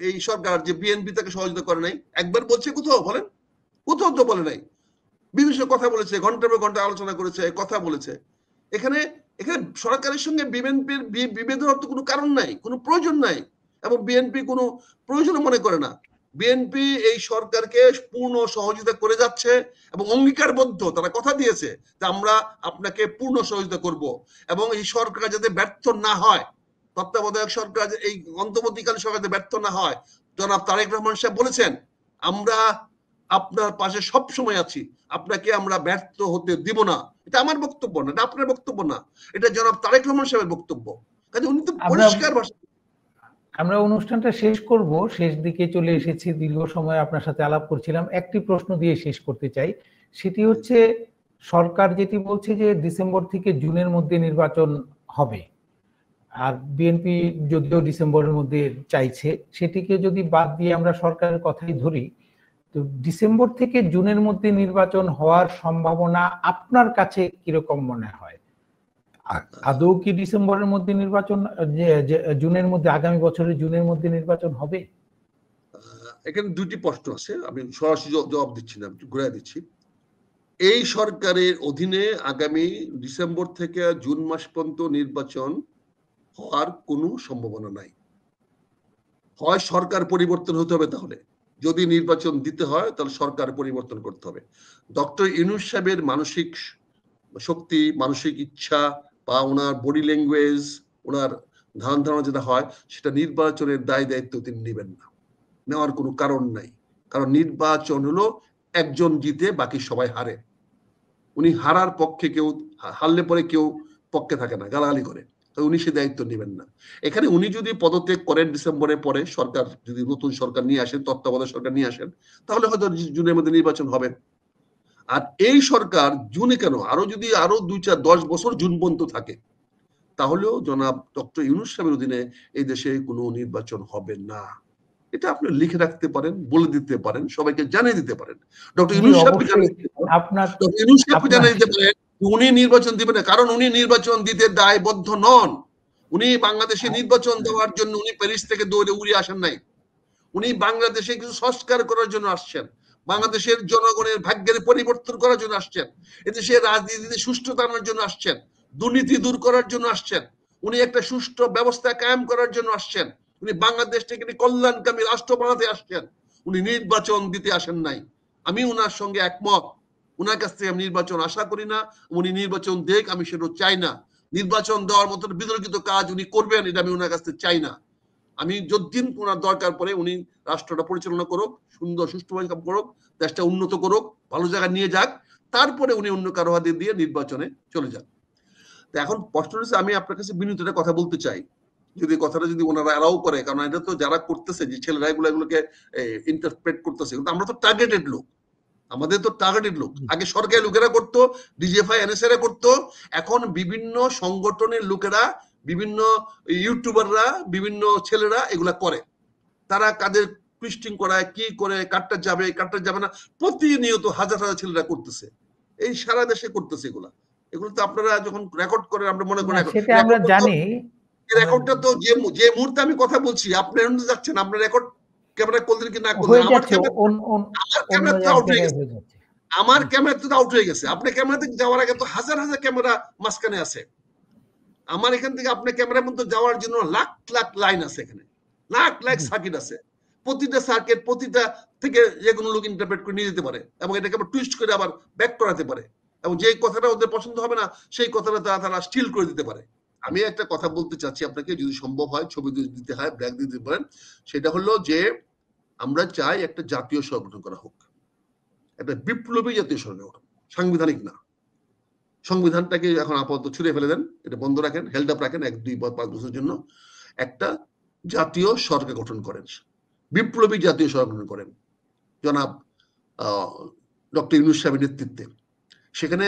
এই সরকার যে বিএনপি তাকে সহযোগিতা করে নাই? একবার বলছে কোথাও? বলেন, কোথাও তো বলে নাই। বিভিন্ন কথা বলেছে, ঘন্টার পর ঘন্টা আলোচনা করেছে, কথা বলেছে। এখানে এখানে সরকারের সঙ্গে বিএনপির বিভেদ হওয়ার তো কোনো কারণ নাই, কোনো প্রয়োজন নাই, এবং বিএনপি কোনো প্রয়োজন মনে করে না। বিএনপি এই সরকারকে পূর্ণ সহযোগিতা করে যাচ্ছে এবং অঙ্গীকারবদ্ধ, তারা কথা দিয়েছে যে আমরা আপনাকে পূর্ণ সহযোগিতা করব, এবং এই সরকার যাতে ব্যর্থ না হয়, তত্ত্বাবধায়ক সরকার এই অন্তর্বর্তীকালীন সরকার যাতে ব্যর্থ না হয়, জনাব তারেক রহমান সাহেব বলেছেন আমরা আপনার পাশে সব সময় আছি, আপনাকে আমরা ব্যর্থ হতে দিব না। এটা আমার বক্তব্য না, এটা আপনার বক্তব্য না, এটা জনাব তারেক রহমান সাহেবের বক্তব্য। কাজে উনি তো পরিষ্কার ভাষা। আমরা অনুষ্ঠানটা শেষ করব, শেষ দিকে চলে এসেছি, দীর্ঘ সময় আপনার সাথে আলাপ করছিলাম। একটি প্রশ্ন দিয়ে শেষ করতে চাই, সেটি হচ্ছে সরকার যেটি বলছে যে ডিসেম্বর থেকে জুনের মধ্যে নির্বাচন হবে, আর বিএনপি যদিও ডিসেম্বরের মধ্যে চাইছে, সেটিকে যদি বাদ দিয়ে আমরা সরকারের কথাই ধরি, তো ডিসেম্বর থেকে জুনের মধ্যে নির্বাচন হওয়ার সম্ভাবনা আপনার কাছে কিরকম মনে হয়? আদৌ কি ডিসেম্বরের মধ্যে নির্বাচন, জুনের মধ্যে, আগামী বছরের জুনের মধ্যে নির্বাচন হবে? এখানে দুটি প্রশ্ন আছে, আমি সরাসরি জবাব দিচ্ছি না, ঘুরে দিচ্ছি। এই সরকারের অধীনে আগামী ডিসেম্বর থেকে জুন মাস পর্যন্ত নির্বাচন হওয়ার কোনো সম্ভাবনা নাই। হয় সরকার পরিবর্তন হতে হবে, তাহলে যদি নির্বাচন দিতে হয় তাহলে সরকার পরিবর্তন করতে হবে। ডক্টর ইউনূস সাহেবের মানসিক শক্তি, মানসিক ইচ্ছা বা ওনার বডি ল্যাঙ্গুয়েজ, ওনার ধারণ ধারণা যেটা হয়, সেটা নির্বাচনের দায় দায়িত্ব তিনি নেবেন না, নেওয়ার কোনো কারণ নাই। কারণ নির্বাচন হলো একজন জিতে বাকি সবাই হারে। উনি হারার পক্ষে, কেউ হারলে পরে কেউ পক্ষে থাকে না, গালাগালি করে, তো উনি সে দায়িত্ব নেবেন না। এখানে উনি যদি পদত্যাগ করেন ডিসেম্বরের পরে, সরকার যদি নতুন সরকার নিয়ে আসেন, তত্ত্বাবধায়ক সরকার নিয়ে আসেন, তাহলে হয়তো জুনের মধ্যে নির্বাচন হবে। আর এই সরকার জুনে কেন, আরো যদি আরো 2-4-10 বছর জুন পর্যন্ত থাকে, তাহলেও জনাব ডক্টর ইউনূস সাহেবের অধীনে এই দেশে কোনো নির্বাচন হবে না। এটা আপনি লিখে রাখতে পারেন, বলে দিতে পারেন, সবাইকে জানিয়ে দিতে পারেন। ডক্টর ইউনূস সাহেবকে জানিয়ে দিতে পারেন, ডক্টর ইউনূস সাহেবকে জানিয়ে দিতে পারেন উনি নির্বাচন দিবেন না, কারণ উনি নির্বাচন দিতে দায়বদ্ধ নন। উনি বাংলাদেশে নির্বাচন দেওয়ার জন্য উনি প্যারিস থেকে দৌড়ে উড়ে আসেন নাই। উনি বাংলাদেশে কিছু সংস্কার করার জন্য আসছেন, বাংলাদেশের জনগণের ভাগ্যের পরিবর্তন করার জন্য আসছেন, এদেশের রাজনীতিতে সুষ্ঠুতা আনার জন্য আসছেন, দুর্নীতি দূর করার জন্য আসছেন, উনি একটা সুষ্ঠু ব্যবস্থা কায়েম করার জন্য আসছেন, উনি বাংলাদেশটাকে কল্যাণকামী রাষ্ট্র বানাতে আসছেন, উনি নির্বাচন দিতে আসেন নাই। আমি উনার সঙ্গে একমত, উনার কাছ থেকে আমি নির্বাচন আশা করি না, উনি নির্বাচন দেখ, আমি সেটা চাই না। নির্বাচন দেওয়ার মতো বিতর্কিত কাজ উনি করবেন, এটা আমি উনার কাছ থেকে চাই না। আমি যতদিন ওনার দরকার পড়ে উনি রাষ্ট্রটা পরিচালনা করুক, সুন্দর সুষ্ঠুভাবে কাজ করুক, দেশটা উন্নত করুক, ভালো জায়গায় নিয়ে যাক, তারপরে উনি অন্য কারো হাতে দিয়ে নির্বাচনে চলে যান। তো এখন প্রশ্ন হচ্ছে, আমি আপনার কাছে বিনীত একটা কথা বলতে চাই, যদি কথাটা যদি ওনারা এলাও করে, কারণ এটা তো যারা করতেছে, যে ছেলেরা এগুলোকে ইন্টারপ্রেট করতেছে, কিন্তু আমরা তো টার্গেটেড লোক, আমাদের তো টার্গেটেড লোক। আগে সরকারি লোকেরা করতো, ডিজিএফআই এনএসএরা করতো, এখন বিভিন্ন সংগঠনের লোকেরা, বিভিন্ন ইউটিউবাররা, বিভিন্ন ছেলেরা এগুলা করে। তারা কাদের টুইস্টিং করায়, কি করে, কাটটা যাবে কাটটা যাবে না, প্রতিনিয়ত হাজার হাজার ছেলেরা করতেছে, এই সারা দেশে করতেছে এগুলা। এগুলো তো আপনারা যখন রেকর্ড করেন, আমরা মনে করেন সেটা আমরা জানি, রেকর্ডটা তো যে মুহূর্তে আমি কথা বলছি আপনি যাচ্ছেন, আপনার রেকর্ড ক্যামেরা করলেন কি না করলেন, আমার ক্যামেরা তো আউট হয়ে গেছে, আমার ক্যামেরা তো আউট হয়ে গেছে। আপনার ক্যামেরা থেকে যাওয়ার আগে তো হাজার হাজার ক্যামেরা মাঝখানে আছে। আমার এখান থেকে আপনার ক্যামেরা পর্যন্ত যাওয়ার জন্য লাখ লাখ লাইন আছে, এখানে লাখ লাখ সার্কিট আছে। প্রতিটা সার্কিট, প্রতিটা থেকে যে কোনো লোক ইন্টারপ্রেট করে নিয়ে যেতে পারে, এবং এটাকে আবার টুইস্ট করে আবার ব্যাক করাতে পারে, এবং যে কথাটা ওদের পছন্দ হবে না সেই কথাটা তারা স্টিল করে দিতে পারে। আমি একটা কথা বলতে চাচ্ছি আপনাকে, যদি সম্ভব হয় ছবি দিতে হয়, ব্যাক দিতে পারেন। সেটা হলো যে আমরা চাই একটা জাতীয় সংগঠন করা হোক, একটা বিপ্লবী জাতীয় সংগঠন, সাংবিধানিক না। সংবিধানটাকে এখন আপাতত ছুঁড়ে ফেলে দেন, এটা বন্ধ রাখেন, হেল্ড আপ রাখেন 1-2-5 বছরের জন্য। একটা জাতীয় সরকার গঠন করেন, বিপ্লবী জাতীয় সরকার গঠন করেন জনাব ডক্টর ইউনূস সাহেবের নেতৃত্বে। সেখানে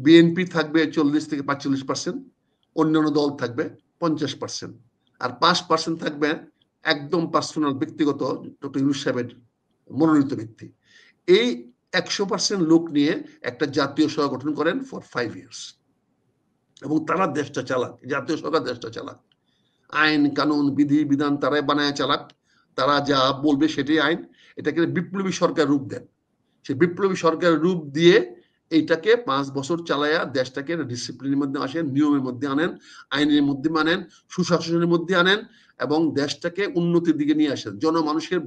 বিএনপি থাকবে 40-45%, অন্যান্য দল থাকবে 50%, আর 5% থাকবে একদম পার্সোনাল, ব্যক্তিগত ডক্টর ইউনূস সাহেবের মনোনীত ব্যক্তি। এই 100% লোক নিয়ে একটা জাতীয় সরকার গঠন করেন ফর 5 ইয়ার্স, এবং তারা দেশটা চালাক, জাতীয় সরকার দেশটা চালাক, আইন কানুন বিধি বিধান তারাই বানায় চালাক, তারা যা বলবে সেটাই আইন। এটাকে বিপ্লবী সরকার রূপ দেন। সে বিপ্লবী সরকার রূপ দিয়ে এইটাকে 5 বছর চালায়া দেশটাকে ডিসিপ্লিনের মধ্যে আসেন, নিয়মের মধ্যে আনেন, আইনের মধ্যে আনেন, সুশাসনের মধ্যে আনেন এবং দেশটাকে উন্নতির দিকে নিয়ে আসেন। জনমানুষের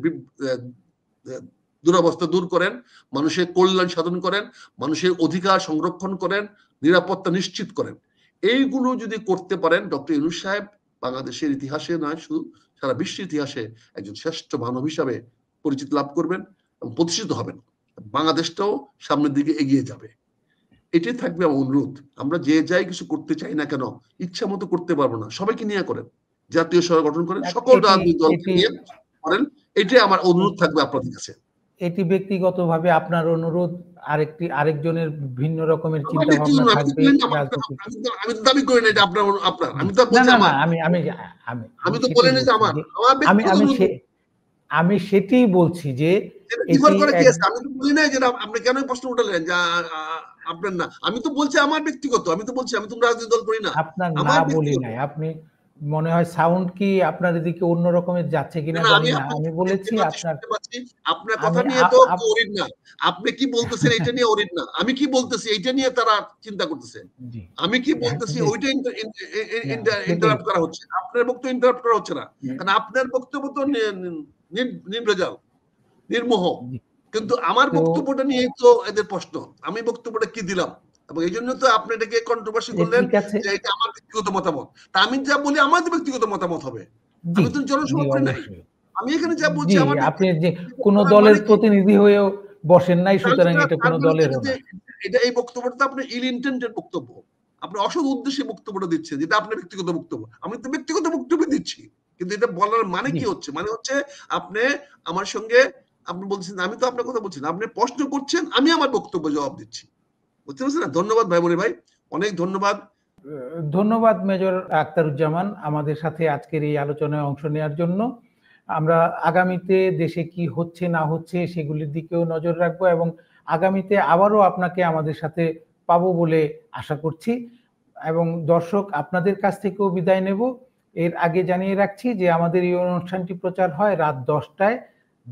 দুরবস্থা দূর করেন, মানুষের কল্যাণ সাধন করেন, মানুষের অধিকার সংরক্ষণ করেন, নিরাপত্তা নিশ্চিত করেন। এইগুলো যদি করতে পারেন ডক্টর ইউনূস সাহেব বাংলাদেশের ইতিহাসে নয়, শুধু সারা বিশ্বের ইতিহাসে একজন শ্রেষ্ঠ মানব হিসাবে পরিচিতি লাভ করবেন এবং প্রতিষ্ঠিত হবেন। বাংলাদেশটাও সামনের দিকে এগিয়ে যাবে। এটাই থাকবে আমার অনুরোধ। আমরা যে যাই কিছু করতে চাই না কেন, ইচ্ছা মতো করতে পারবো না। সবাইকে নিয়ে করেন, জাতীয় সরকার গঠন করেন, সকল রাজনৈতিক দলকে নিয়ে করেন। এটাই আমার অনুরোধ থাকবে আপনাদের কাছে। এটি ব্যক্তিগতভাবে আপনার অনুরোধ, আরেকজনের ভিন্ন রকমের চিন্তা ভাবনা থাকবে। আমি তো দাবি করি না এটা আপনার, আমি তো বলছি আমার, আমি তো বলি না যে আমার আমি সেটাই বলছি যে আমি তো বলি না যে আপনি কেন প্রশ্ন উঠালেন যে আপনার না, আমি তো বলছি আমার ব্যক্তিগত, আমি তো বলছি আমি তো রাজনৈতিক দল করি না। আপনার না বলি নাই, আপনি মনে হয় সাউন্ড কি আপনার এদিকে অন্য রকমের যাচ্ছে কিনা জানি না। আমি বলেছি আপনার কথা নিয়ে তো অরিড না, আপনি কি বলতেছেন এটা নিয়ে অরিড না, আমি কি বলতেছি এইটা নিয়ে তারা চিন্তা করতেছে, আমি কি বলতেছি ওইটা ইন্টারাপ্ট করা হচ্ছে, আপনার বক্তব্য ইন্টারাপ্ট করা হচ্ছে না, কারণ আপনার বক্তব্য তো নির্ভেজাল, নির্মোহ, কিন্তু আমার বক্তব্যটা নিয়ে তো এদের প্রশ্ন, আমি বক্তব্যটা কি দিলাম, এবং এই জন্য তো আপনি এটাকে কন্ট্রোভার্সি করলেন যে এটা আমার ব্যক্তিগত মতামত। তা আমি যা বলি আমার ব্যক্তিগত মতামত হবে, আমি তো জনসভা করি নাই, আমি এখানে যা বলছি আমার, আপনি যে কোন দলের প্রতিনিধি হয়েও বসেন নাই, সুতরাং এটা কোন দলের না। এটা এই বক্তব্যটা আপনি ইল ইন্টেন্ডেড বক্তব্য, আপনি অসৎ উদ্দেশ্যে বক্তব্যটা দিচ্ছেন, যেটা আপনার ব্যক্তিগত বক্তব্য। আমি তো ব্যক্তিগত বক্তব্য দিচ্ছি, কিন্তু এটা বলার মানে কি হচ্ছে, মানে হচ্ছে আপনি আমার সঙ্গে আপনি বলছেন, আমি তো আপনার কথা বলছি না, আপনি প্রশ্ন করছেন, আমি আমার বক্তব্য জবাব দিচ্ছি, বুঝতে পারছেন না? ধন্যবাদ ভাই মনি ভাই, অনেক ধন্যবাদ। ধন্যবাদ মেজর আখতারুজ্জামান আমাদের সাথে আজকের এই আলোচনায় অংশ নেওয়ার জন্য। আমরা আগামীতে দেশে কি হচ্ছে না হচ্ছে সেগুলির দিকেও নজর রাখবো এবং আগামীতে আবারও আপনাকে আমাদের সাথে পাবো বলে আশা করছি। এবং দর্শক, আপনাদের কাছ থেকেও বিদায় নেব। এর আগে জানিয়ে রাখছি যে আমাদের এই অনুষ্ঠানটি প্রচার হয় রাত 10টায়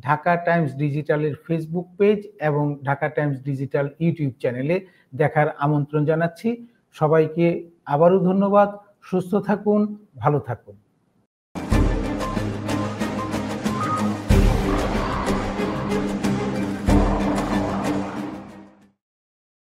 ঢাকা টাইমস ডিজিটালের ফেসবুক পেজ এবং ঢাকা টাইমস ডিজিটাল ইউটিউব চ্যানেলে দেখার আমন্ত্রণ জানাচ্ছি। সবাইকে আবারও ধন্যবাদ। সুস্থ থাকুন, ভালো থাকুন।